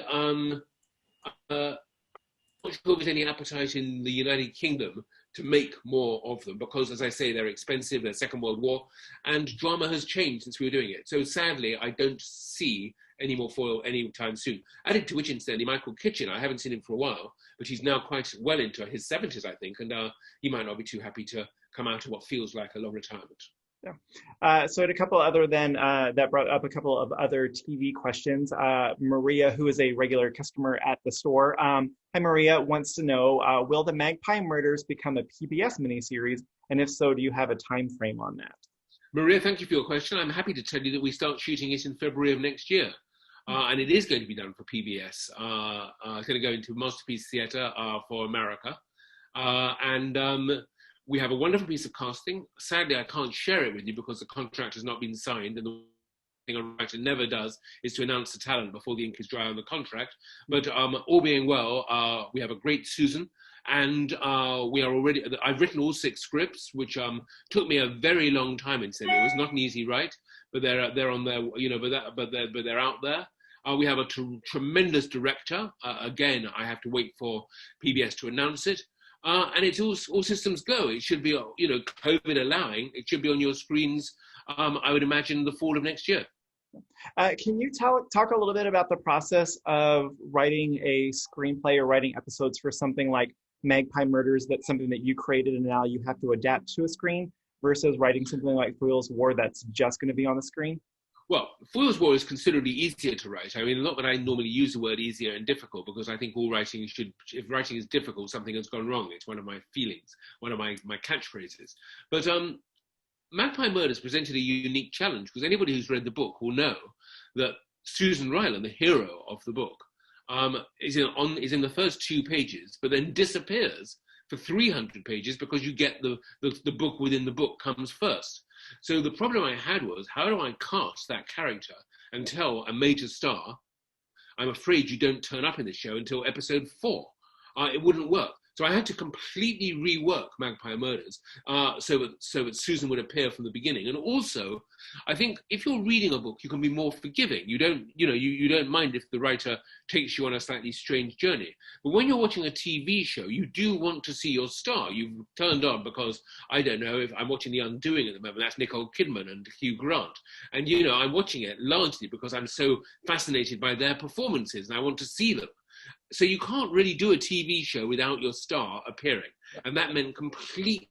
Speaker 2: not sure there's any appetite in the United Kingdom to make more of them because, as I say, they're expensive, they're Second World War, and drama has changed since we were doing it. So sadly, I don't see any more Foyle anytime soon. Added to which, incidentally, Michael Kitchen, I haven't seen him for a while, but he's now quite well into his 70s, I think, and he might not be too happy to come out of what feels like a long retirement.
Speaker 1: Yeah. So I had a couple other than that brought up a couple of other TV questions. Maria, who is a regular customer at the store. Hi, Maria, wants to know, will the Magpie Murders become a PBS miniseries? And if so, do you have a time frame on that?
Speaker 2: Maria, thank you for your question. I'm happy to tell you that we start shooting it in February of next year. And it is going to be done for PBS. It's going to go into Masterpiece Theatre for America. We have a wonderful piece of casting. Sadly, I can't share it with you because the contract has not been signed, and the thing a writer never does is to announce the talent before the ink is dry on the contract. But all being well, we have a great Susan, and we are already. I've written all 6 scripts, which took me a very long time in sending. It was not an easy write, but they're on their, but they're out there. We have a tremendous director. Again, I have to wait for PBS to announce it. And it's all systems go. It should be, COVID allowing, it should be on your screens, I would imagine, the fall of next year.
Speaker 1: Can you talk a little bit about the process of writing a screenplay or writing episodes for something like Magpie Murders, that's something that you created and now you have to adapt to a screen, versus writing something like Foyle's War that's just going to be on the screen?
Speaker 2: Well, Foyle's War is considerably easier to write. I mean, not that I normally use the word easier and difficult, because I think all writing if writing is difficult, something has gone wrong. It's one of my feelings, one of my catchphrases. But Magpie Murders presented a unique challenge, because anybody who's read the book will know that Susan Ryland, the hero of the book, is in the first 2 pages, but then disappears for 300 pages because you get the book within the book comes first. So the problem I had was, how do I cast that character and tell a major star, I'm afraid you don't turn up in the show until episode 4? It wouldn't work. So I had to completely rework Magpie Murders so that Susan would appear from the beginning. And also, I think if you're reading a book, you can be more forgiving. You don't mind if the writer takes you on a slightly strange journey. But when you're watching a TV show, you do want to see your star. You've turned on because, I don't know, if I'm watching The Undoing at the moment, that's Nicole Kidman and Hugh Grant. And, I'm watching it largely because I'm so fascinated by their performances and I want to see them. So you can't really do a TV show without your star appearing. And that meant completely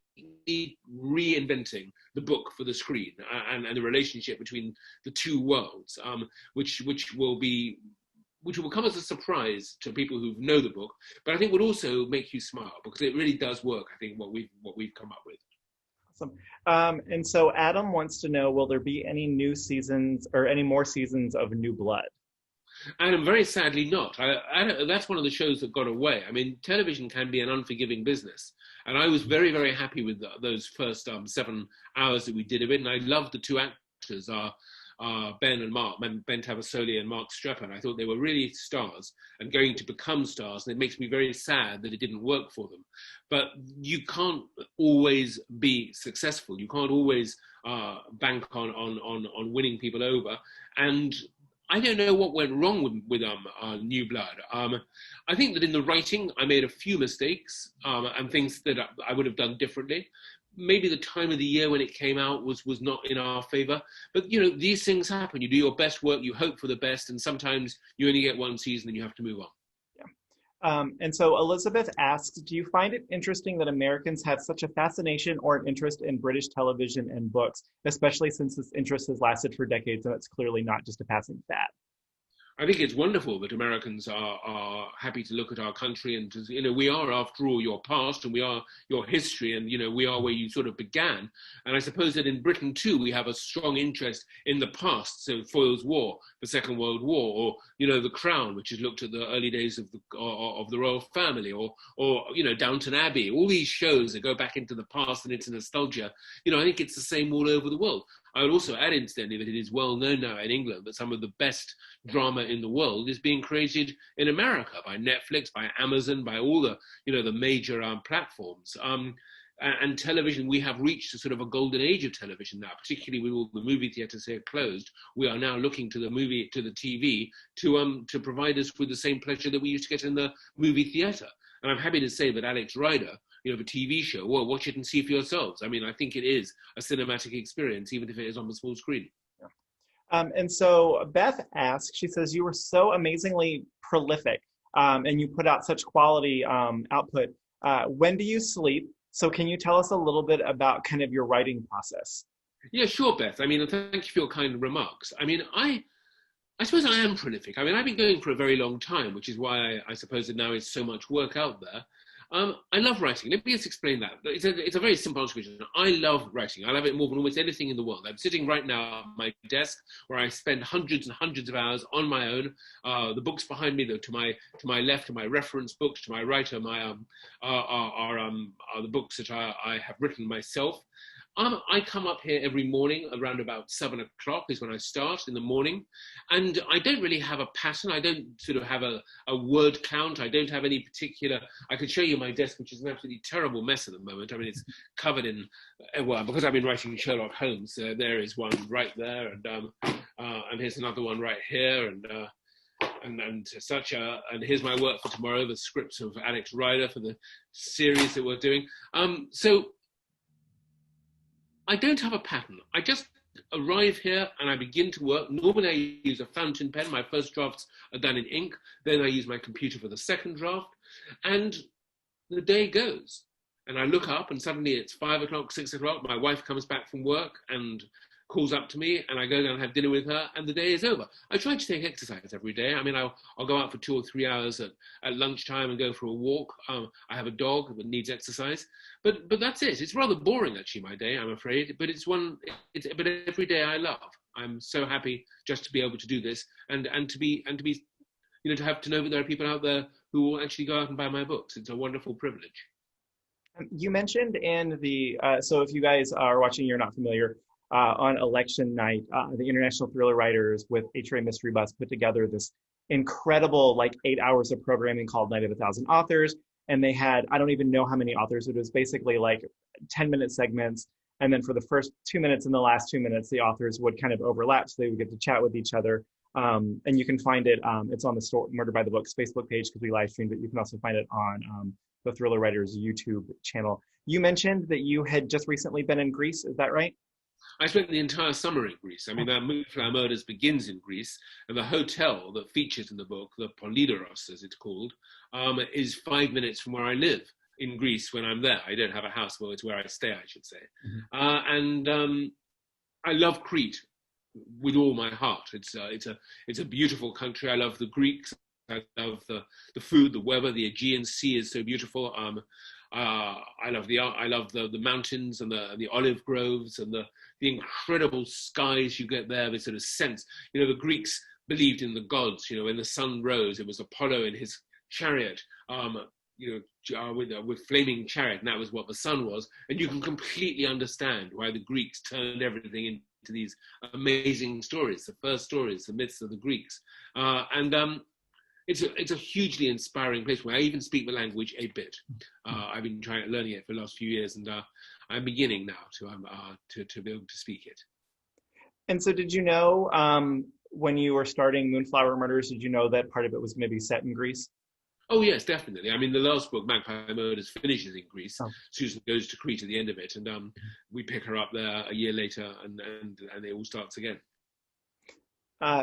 Speaker 2: reinventing the book for the screen and the relationship between the two worlds, which will come as a surprise to people who know the book, but I think would also make you smile, because it really does work, I think, what we've come up with.
Speaker 1: Awesome. And so Adam wants to know, will there be any new seasons or any more seasons of New Blood?
Speaker 2: And very sadly not. That's one of the shows that got away. I mean, television can be an unforgiving business. And I was very, very happy with those first 7 hours that we did of it. And I loved the 2 actors, Ben and Mark, Ben Tavasoli and Mark Streppin. I thought they were really stars and going to become stars. And it makes me very sad that it didn't work for them. But you can't always be successful. You can't always bank on winning people over. And I don't know what went wrong with New Blood. I think that in the writing, I made a few mistakes and things that I would have done differently. Maybe the time of the year when it came out was not in our favor. But, these things happen. You do your best work, you hope for the best, and sometimes you only get one season and you have to move on.
Speaker 1: And so Elizabeth asks, do you find it interesting that Americans have such a fascination or an interest in British television and books, especially since this interest has lasted for decades and it's clearly not just a passing fad?
Speaker 2: I think it's wonderful that Americans are happy to look at our country and, we are, after all, your past and we are your history and, we are where you sort of began. And I suppose that in Britain, too, we have a strong interest in the past. So Foyle's War, the Second World War, or, The Crown, which has looked at the early days of the royal family, or Downton Abbey, all these shows that go back into the past and into nostalgia. I think it's the same all over the world. I would also add, incidentally, that it is well known now in England that some of the best drama in the world is being created in America by Netflix, by Amazon, by all the, the major platforms. And television, we have reached a sort of a golden age of television now, particularly with all the movie theatres here closed. We are now looking to the TV to provide us with the same pleasure that we used to get in the movie theatre. And I'm happy to say that Alex Rider, the TV show, well, watch it and see for yourselves. I mean, I think it is a cinematic experience, even if it is on the small screen.
Speaker 1: And so Beth asks, she says, you were so amazingly prolific and you put out such quality output. When do you sleep? So can you tell us a little bit about kind of your writing process?
Speaker 2: Yeah, sure, Beth. I mean, thank you for your kind remarks. I mean, I suppose I am prolific. I mean, I've been going for a very long time, which is why I suppose that now is so much work out there. I love writing. Let me just explain that. It's a very simple answer. I love writing. I love it more than almost anything in the world. I'm sitting right now at my desk where I spend hundreds and hundreds of hours on my own. The books behind me, to my left, are my reference books. To my right are the books that I have written myself. I come up here every morning around about 7 o'clock is when I start in the morning. And I don't really have a pattern. I don't sort of have a word count. I don't have any particular, I could show you my desk, which is an absolutely terrible mess at the moment. I mean, it's covered in, well, because I've been writing Sherlock Holmes, there is one right there. And here's another one right here. And here's my work for tomorrow, the scripts of Alex Rider for the series that we're doing. So I don't have a pattern. I just arrive here and I begin to work. Normally I use a fountain pen. My first drafts are done in ink. Then I use my computer for the second draft. And the day goes. And I look up and suddenly it's 5 o'clock, 6 o'clock. My wife comes back from work and calls up to me and I go down and have dinner with her and the day is over. I try to take exercise every day. I mean, I'll go out for 2 or 3 hours at lunchtime and go for a walk. I have a dog that needs exercise, but that's it. It's rather boring actually, my day, I'm afraid, but but every day I love. I'm so happy just to be able to do this and to be, to have to know that there are people out there who will actually go out and buy my books. It's a wonderful privilege.
Speaker 1: You mentioned in the, so if you guys are watching, you're not familiar, on election night, the International Thriller Writers with HRA Mystery Bus put together this incredible 8 hours of programming called Night of a Thousand Authors. And they had, I don't even know how many authors, it was basically 10-minute segments. And then for the first 2 minutes and the last 2 minutes, the authors would kind of overlap so they would get to chat with each other. And you can find it, it's on the store, Murder by the Books Facebook page because we live streamed it. You can also find it on the Thriller Writers YouTube channel. You mentioned that you had just recently been in Greece, is that right?
Speaker 2: I spent the entire summer in Greece. I mean, Moonflower Murders begins in Greece, and the hotel that features in the book, the Polidoros, as it's called, is 5 minutes from where I live in Greece when I'm there. I don't have a house, well, it's where I stay, I should say. Mm-hmm. I love Crete with all my heart. It's a beautiful country. I love the Greeks. I love the food, the weather. The Aegean Sea is so beautiful. I love the mountains and the olive groves and the incredible skies you get there. This sort of sense, the Greeks believed in the gods. When the sun rose, it was Apollo in his chariot, with flaming chariot, and that was what the sun was. And you can completely understand why the Greeks turned everything into these amazing stories, the first stories, the myths of the Greeks, It's a hugely inspiring place where I even speak the language a bit. I've been learning it for the last few years, and I'm beginning now to be able to speak it.
Speaker 1: And so, did you know when you were starting Moonflower Murders? Did you know that part of it was going to be set in Greece? Oh
Speaker 2: yes, definitely. I mean, the last book, Magpie Murders, finishes in Greece. Oh. Susan goes to Crete at the end of it, and we pick her up there a year later, and it all starts again.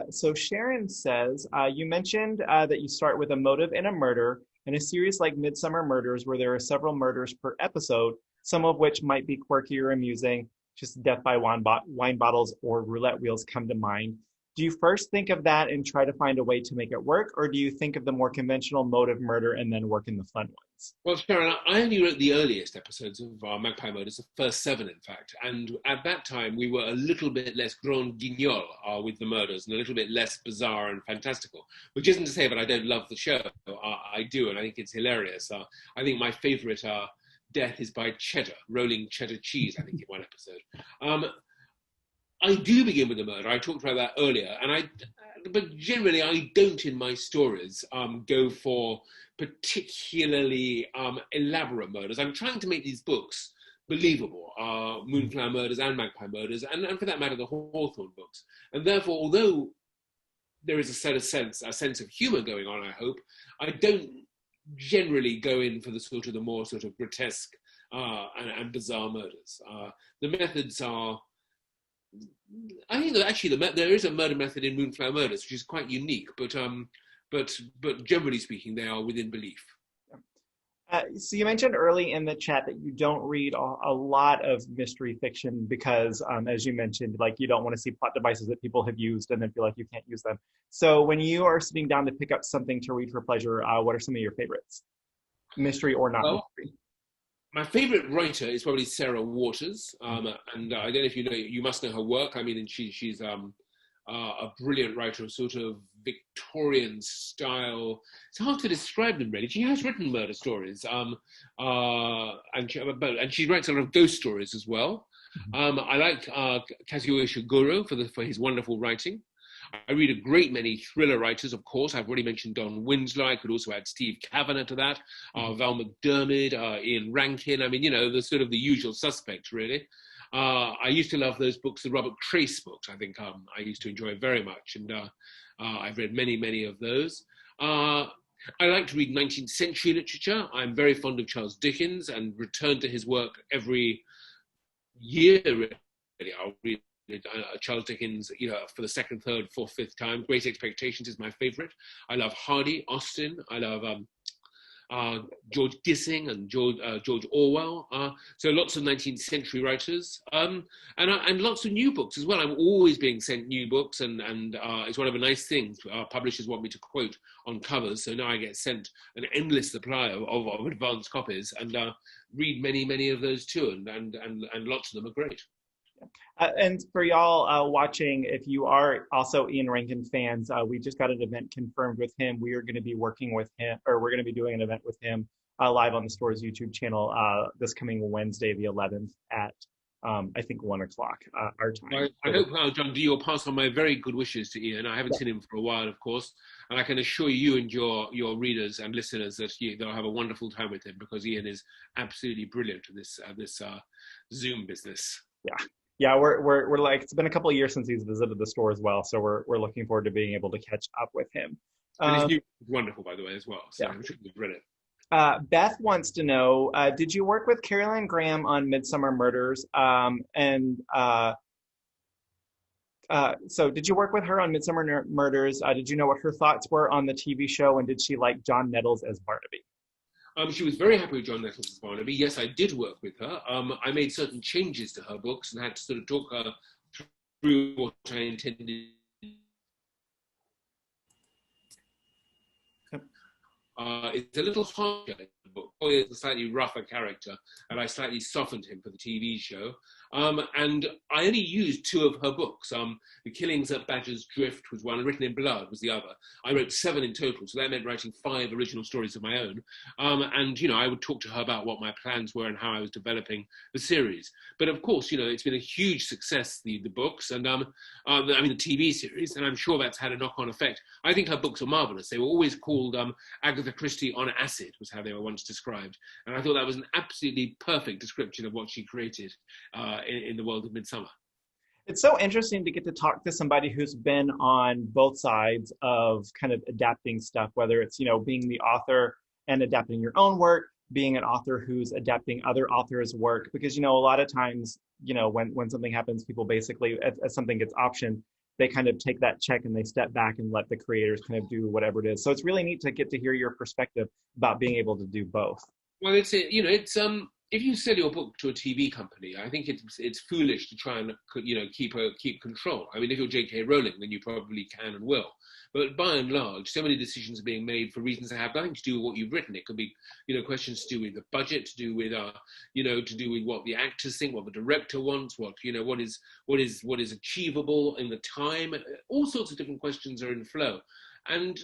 Speaker 1: So Sharon says, you mentioned that you start with a motive and a murder in a series like Midsomer Murders, where there are several murders per episode, some of which might be quirky or amusing, just death by wine bottles or roulette wheels come to mind. Do you first think of that and try to find a way to make it work, or do you think of the more conventional motive murder and then work in the fun ones?
Speaker 2: Well, Sharon, I only wrote the earliest episodes of Magpie Murders, the first 7, in fact. And at that time, we were a little bit less grand guignol with the murders and a little bit less bizarre and fantastical, which isn't to say that I don't love the show. I do, and I think it's hilarious. I think my favorite death is by cheddar, rolling cheddar cheese, I think, in one episode. I do begin with a murder. I talked about that earlier, but generally I don't in my stories go for particularly elaborate murders. I'm trying to make these books believable, Moonflower Murders and Magpie Murders, and for that matter, the Hawthorne books. And therefore, although there is a sense of humor going on, I hope, I don't generally go in for the more sort of grotesque and bizarre murders. The methods are, I think that actually there is a murder method in Moonflower Murders which is quite unique, but generally speaking, they are within belief.
Speaker 1: So you mentioned early in the chat that you don't read a lot of mystery fiction because, as you mentioned, like you don't want to see plot devices that people have used and then feel like you can't use them. So when you are sitting down to pick up something to read for pleasure, what are some of your favorites, mystery or not mystery?
Speaker 2: My favorite writer is probably Sarah Waters, and I don't know if you know. You must know her work. I mean, and she's a brilliant writer of sort of Victorian style. It's hard to describe them really. She has written murder stories, and she writes a lot of ghost stories as well. I like Kazuo Ishiguro for his wonderful writing. I read a great many thriller writers, of course. I've already mentioned Don Winslow. I could also add Steve Kavanagh to that, Val McDermid, Ian Rankin. I mean, the sort of the usual suspects, really. I used to love those books, the Robert Trace books. I think I used to enjoy very much, and I've read many of those. I like to read 19th century literature. I'm very fond of Charles Dickens and return to his work every year, really. I'll read Charles Dickens, for the second, third, fourth, fifth time. Great Expectations is my favorite. I love Hardy, Austen. I love George Gissing and George Orwell. So lots of 19th century writers, and lots of new books as well. I'm always being sent new books, and it's one of the nice things. Publishers want me to quote on covers, so now I get sent an endless supply of advanced copies, and read many of those too, and lots of them are great.
Speaker 1: And for y'all watching, if you are also Ian Rankin fans, we just got an event confirmed with him. We are going to be working with him, or we're going to be doing an event with him live on the store's YouTube channel this coming Wednesday, the 11th at, I think, 1 o'clock our time.
Speaker 2: I hope, John, you'll pass on my very good wishes to Ian. I haven't seen him for a while, of course, and I can assure you and your readers and listeners that they'll have a wonderful time with him, because Ian is absolutely brilliant at this Zoom business.
Speaker 1: Yeah, we're like, it's been a couple of years since he's visited the store as well, so we're looking forward to being able to catch up with him.
Speaker 2: And his new is wonderful, by the way, as well. So yeah. I'm sure you've read it.
Speaker 1: Beth wants to know, did you work with Caroline Graham on Midsomer Murders? So did you work with her on Midsomer Murders? Did you know what her thoughts were on the TV show, and did she like John Nettles as Barnaby?
Speaker 2: She was very happy with John Nettles as Barnaby. Yes, I did work with her. I made certain changes to her books and had to sort of talk her through what I intended. It's a little harsher in the book. Foyle is a slightly rougher character, and I slightly softened him for the TV show. And I only used 2 of her books. The Killings at Badger's Drift was one, Written in Blood was the other. I wrote 7 in total, so that meant writing 5 original stories of my own. And I would talk to her about what my plans were and how I was developing the series. But of course, it's been a huge success, the books, and the TV series, and I'm sure that's had a knock-on effect. I think her books are marvelous. They were always called Agatha Christie on acid, was how they were once described. And I thought that was an absolutely perfect description of what she created in the world of Midsomer.
Speaker 1: It's so interesting to get to talk to somebody who's been on both sides of kind of adapting stuff, whether it's, being the author and adapting your own work, being an author who's adapting other authors' work, because, a lot of times, when something happens, people basically, as something gets optioned, they kind of take that check and they step back and let the creators kind of do whatever it is. So it's really neat to get to hear your perspective about being able to do both.
Speaker 2: Well, it's if you sell your book to a TV company, I think it's foolish to try and keep control. I mean, if you're J.K. Rowling, then you probably can and will. But by and large, so many decisions are being made for reasons that have nothing to do with what you've written. It could be, questions to do with the budget, to do with, what the actors think, what the director wants, what is achievable in the time. All sorts of different questions are in flow. And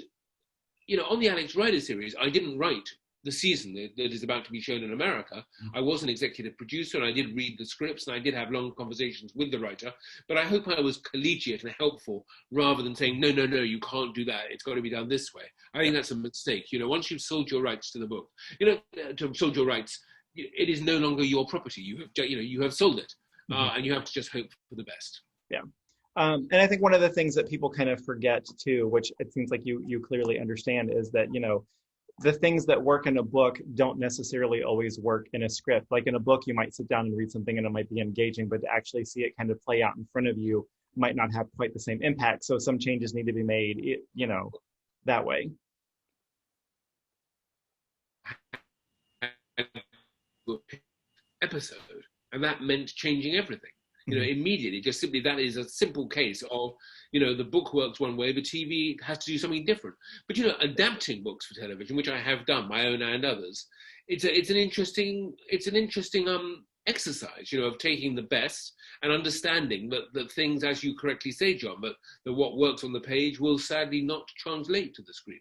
Speaker 2: on the Alex Rider series, I didn't write the season that is about to be shown in America. I was an executive producer, and I did read the scripts, and I did have long conversations with the writer, but I hope I was collegiate and helpful rather than saying, no, you can't do that. It's got to be done this way. I think that's a mistake. Once you've sold your rights to the book, sold your rights, it is no longer your property. You have sold it, and you have to just hope for the best.
Speaker 1: Yeah. And I think one of the things that people kind of forget too, which it seems like you clearly understand, is that, the things that work in a book don't necessarily always work in a script. Like in a book, you might sit down and read something and it might be engaging, but to actually see it kind of play out in front of you might not have quite the same impact. So some changes need to be made, that way.
Speaker 2: Episode, and that meant changing everything. Immediately, just simply that is a simple case of, the book works one way, but TV has to do something different. But, adapting books for television, which I have done, my own and others, it's an interesting exercise, of taking the best and understanding that things, as you correctly say, John, that what works on the page will sadly not translate to the screen.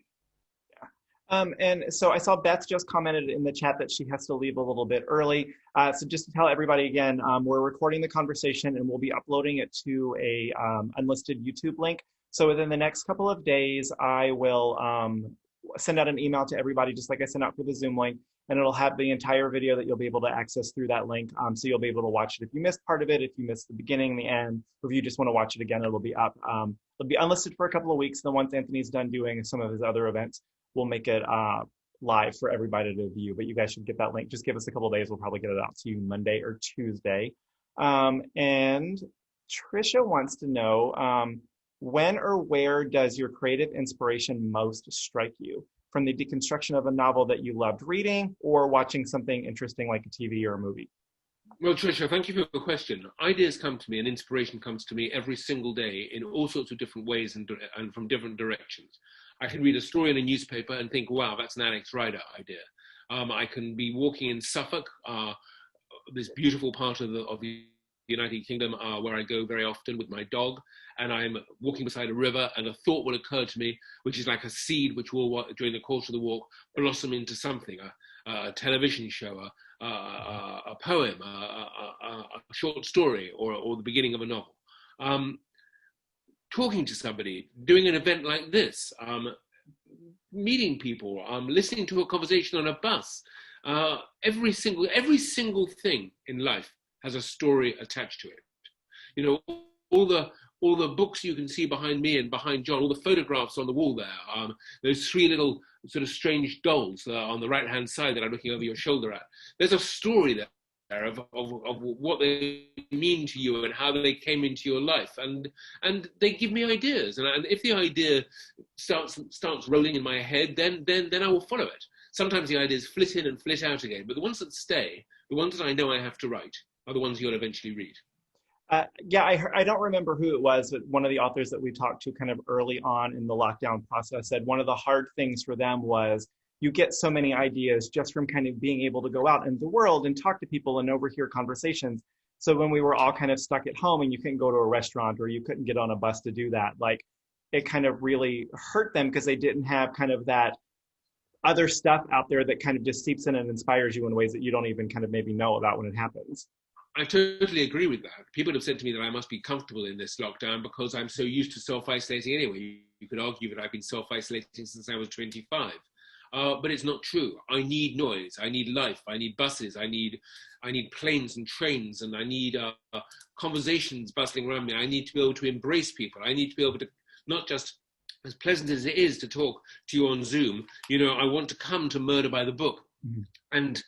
Speaker 1: And so I saw Beth just commented in the chat that she has to leave a little bit early. So just to tell everybody again, we're recording the conversation and we'll be uploading it to a unlisted YouTube link. So within the next couple of days, I will send out an email to everybody, just like I sent out for the Zoom link, and it'll have the entire video that you'll be able to access through that link. So you'll be able to watch it if you missed part of it, if you missed the beginning, the end, or if you just want to watch it again, it'll be up. It'll be unlisted for a couple of weeks. And then once Anthony's done doing some of his other events, we'll make it live for everybody to view, but you guys should get that link. Just give us a couple of days. We'll probably get it out to you Monday or Tuesday. And Trisha wants to know, when or where does your creative inspiration most strike you? From the deconstruction of a novel that you loved reading, or watching something interesting like a TV or a movie?
Speaker 2: Well, Trisha, thank you for the question. Ideas come to me and inspiration comes to me every single day in all sorts of different ways and from different directions. I can read a story in a newspaper and think, wow, that's an Alex Rider idea. I can be walking in Suffolk, this beautiful part of the United Kingdom where I go very often with my dog, and I'm walking beside a river and a thought will occur to me, which is like a seed which will, during the course of the walk, blossom into something, a television show, a poem, a short story, or the beginning of a novel. Talking to somebody, doing an event like this, meeting people, listening to a conversation on a bus. Every single thing in life has a story attached to it. All the books you can see behind me and behind John, all the photographs on the wall there, those three little sort of strange dolls on the right-hand side that I'm looking over your shoulder at. There's a story there of what they mean to you and how they came into your life, and they give me ideas, and if the idea starts rolling in my head, then I will follow it. Sometimes the ideas flit in and flit out again, but the ones that stay, the ones that I know I have to write, are the ones you'll eventually read.
Speaker 1: Yeah, I don't remember who it was, but one of the authors that we talked to kind of early on in the lockdown process said one of the hard things for them was you get so many ideas just from kind of being able to go out in the world and talk to people and overhear conversations. So when we were all kind of stuck at home and you couldn't go to a restaurant or you couldn't get on a bus to do that, like it kind of really hurt them because they didn't have kind of that other stuff out there that kind of just seeps in and inspires you in ways that you don't even kind of maybe know about when it happens.
Speaker 2: I totally agree with that. People have said to me that I must be comfortable in this lockdown because I'm so used to self-isolating anyway. You could argue that I've been self-isolating since I was 25. But it's not true. I need noise. I need life. I need buses. I need planes and trains, and I need conversations bustling around me. I need to be able to embrace people. I need to be able to, not just as pleasant as it is to talk to you on Zoom, I want to come to Murder by the Book, and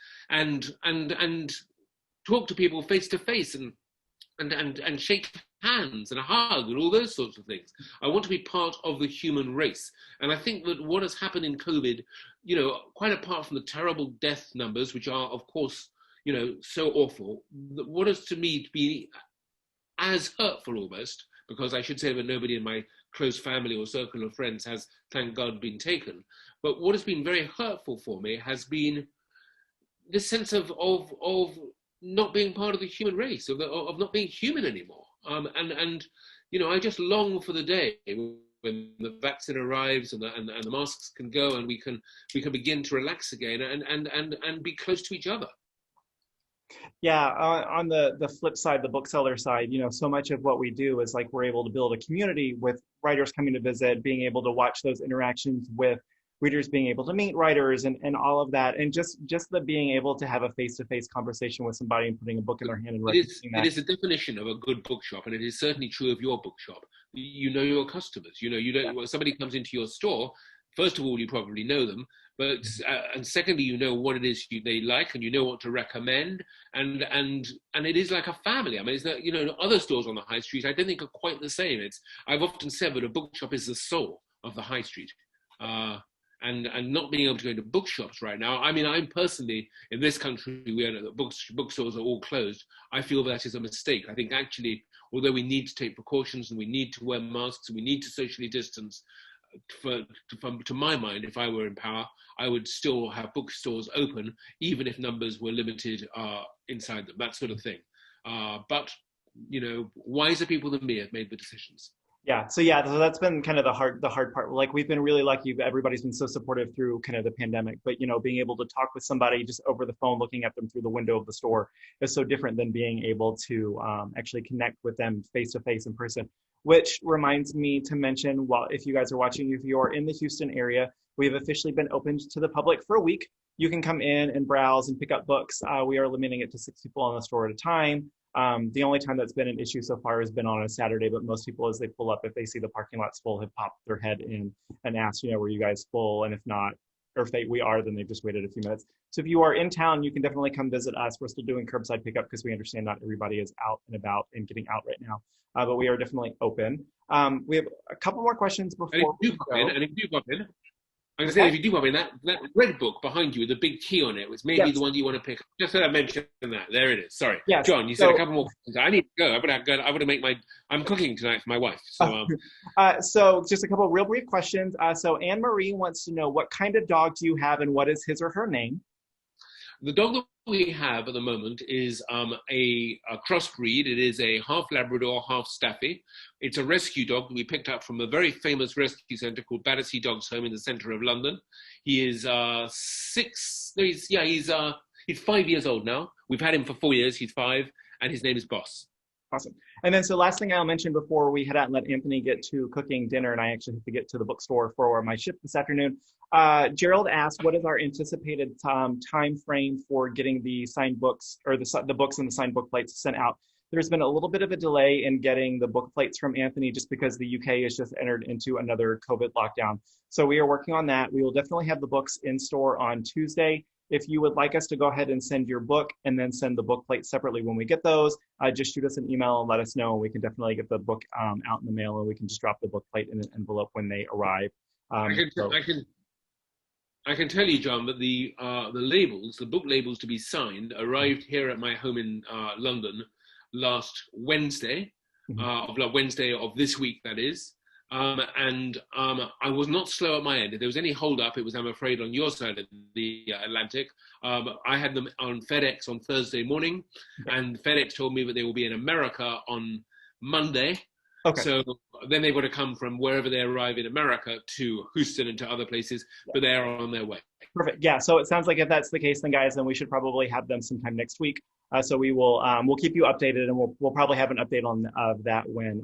Speaker 2: talk to people face to face and shake hands and a hug and all those sorts of things. I want to be part of the human race. And I think that what has happened in COVID, quite apart from the terrible death numbers, which are, of course, so awful, what is to me to be as hurtful almost, because I should say that nobody in my close family or circle of friends has, thank God, been taken. But what has been very hurtful for me has been this sense of not being part of the human race, of not being human anymore. I just long for the day when the vaccine arrives and the masks can go, and we can begin to relax again and be close to each other.
Speaker 1: Yeah, on the flip side, the bookseller side, so much of what we do is like we're able to build a community with writers coming to visit, being able to watch those interactions with readers, being able to meet writers and all of that. And just the being able to have a face-to-face conversation with somebody and putting a book in their hand and recognizing that.
Speaker 2: It is the definition of a good bookshop, and it is certainly true of your bookshop. You know your customers. You don't. When somebody comes into your store, first of all, you probably know them, but and secondly, you know what it is they like, and you know what to recommend, and it is like a family. I mean, it's not, other stores on the high street I don't think are quite the same. I've often said that a bookshop is the soul of the high street. And not being able to go into bookshops right now. I mean, I'm personally, in this country where the bookstores are all closed, I feel that is a mistake. I think actually, although we need to take precautions and we need to wear masks and we need to socially distance, to my mind, if I were in power, I would still have bookstores open, even if numbers were limited inside them, that sort of thing. But, wiser people than me have made the decisions.
Speaker 1: Yeah. So that's been kind of the hard part. Like we've been really lucky. Everybody's been so supportive through kind of the pandemic, but being able to talk with somebody just over the phone, looking at them through the window of the store is so different than being able to actually connect with them face to face in person, which reminds me to mention, well, if you guys are watching, if you're in the Houston area, we've officially been opened to the public for a week. You can come in and browse and pick up books. We are limiting it to 6 people in the store at a time. The only time that's been an issue so far has been on a Saturday, but most people, as they pull up, if they see the parking lot's full, have popped their head in and asked, were you guys full? And if not, or if we are, then they've just waited a few minutes. So if you are in town, you can definitely come visit us. We're still doing curbside pickup because we understand not everybody is out and about and getting out right now, but we are definitely open. We have a couple more questions before we go.
Speaker 2: And if you pop in, I'm going to say, if you do pop in, that red book behind you with the big key on it was maybe the one you want to pick up. Just so I mentioned that. There it is. Sorry. Yes. John, you said a couple more questions. I need to go. I would have make I'm cooking tonight for my wife. So,
Speaker 1: so just a couple of real brief questions. So Anne-Marie wants to know, what kind of dog do you have and what is his or her name?
Speaker 2: The dog that we have at the moment is a crossbreed. It is a half Labrador, half Staffy. It's a rescue dog that we picked up from a very famous rescue centre called Battersea Dogs Home in the centre of London. He is 5 years old now. We've had him for 4 years. He's 5, and his name is Boss.
Speaker 1: Awesome. And then, so last thing I'll mention before we head out and let Anthony get to cooking dinner, and I actually have to get to the bookstore for my shift this afternoon. Gerald asked, what is our anticipated time frame for getting the signed books, or the books and the signed book plates sent out? There's been a little bit of a delay in getting the book plates from Anthony just because the UK has just entered into another COVID lockdown. So we are working on that. We will definitely have the books in store on Tuesday. If you would like us to go ahead and send your book and then send the book plate separately when we get those, just shoot us an email and let us know. We can definitely get the book out in the mail, and we can just drop the book plate in an envelope when they arrive.
Speaker 2: I can tell you, John, that the labels, the book labels to be signed, arrived here at my home in London last Wednesday, Wednesday of this week, that is. And I was not slow at my end. If there was any hold up, it was, I'm afraid, on your side of the Atlantic. I had them on FedEx on Thursday morning, and FedEx told me that they will be in America on Monday. Okay. So then they've got to come from wherever they arrive in America to Houston and to other places, but they are on their way.
Speaker 1: Perfect. Yeah. So it sounds like if that's the case, then guys, then we should probably have them sometime next week. So we will, we'll keep you updated, and we'll probably have an update on that when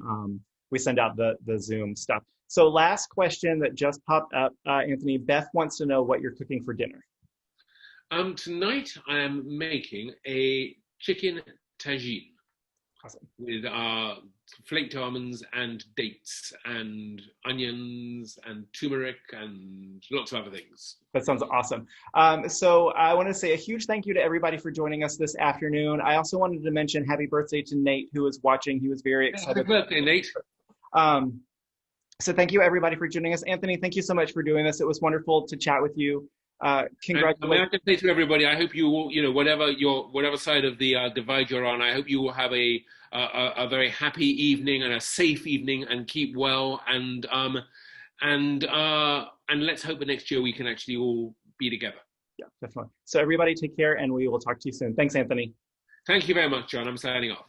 Speaker 1: we send out the Zoom stuff. So last question that just popped up, Anthony, Beth wants to know what you're cooking for dinner.
Speaker 2: Tonight I am making a chicken tagine. Awesome. With flaked almonds and dates and onions and turmeric and lots of other things.
Speaker 1: That sounds awesome. So I want to say a huge thank you to everybody for joining us this afternoon. I also wanted to mention happy birthday to Nate, who is watching. He was very excited.
Speaker 2: Happy birthday, Nate.
Speaker 1: So thank you everybody for joining us. Anthony, thank you so much for doing this. It was wonderful to chat with you. Congratulations.
Speaker 2: I can say to everybody, I hope you will, whatever side of the divide you're on, I hope you will have a very happy evening and a safe evening, and keep well, and let's hope that next year we can actually all be together.
Speaker 1: Yeah, definitely. So everybody take care, and we will talk to you soon. Thanks, Anthony.
Speaker 2: Thank you very much, John. I'm signing off.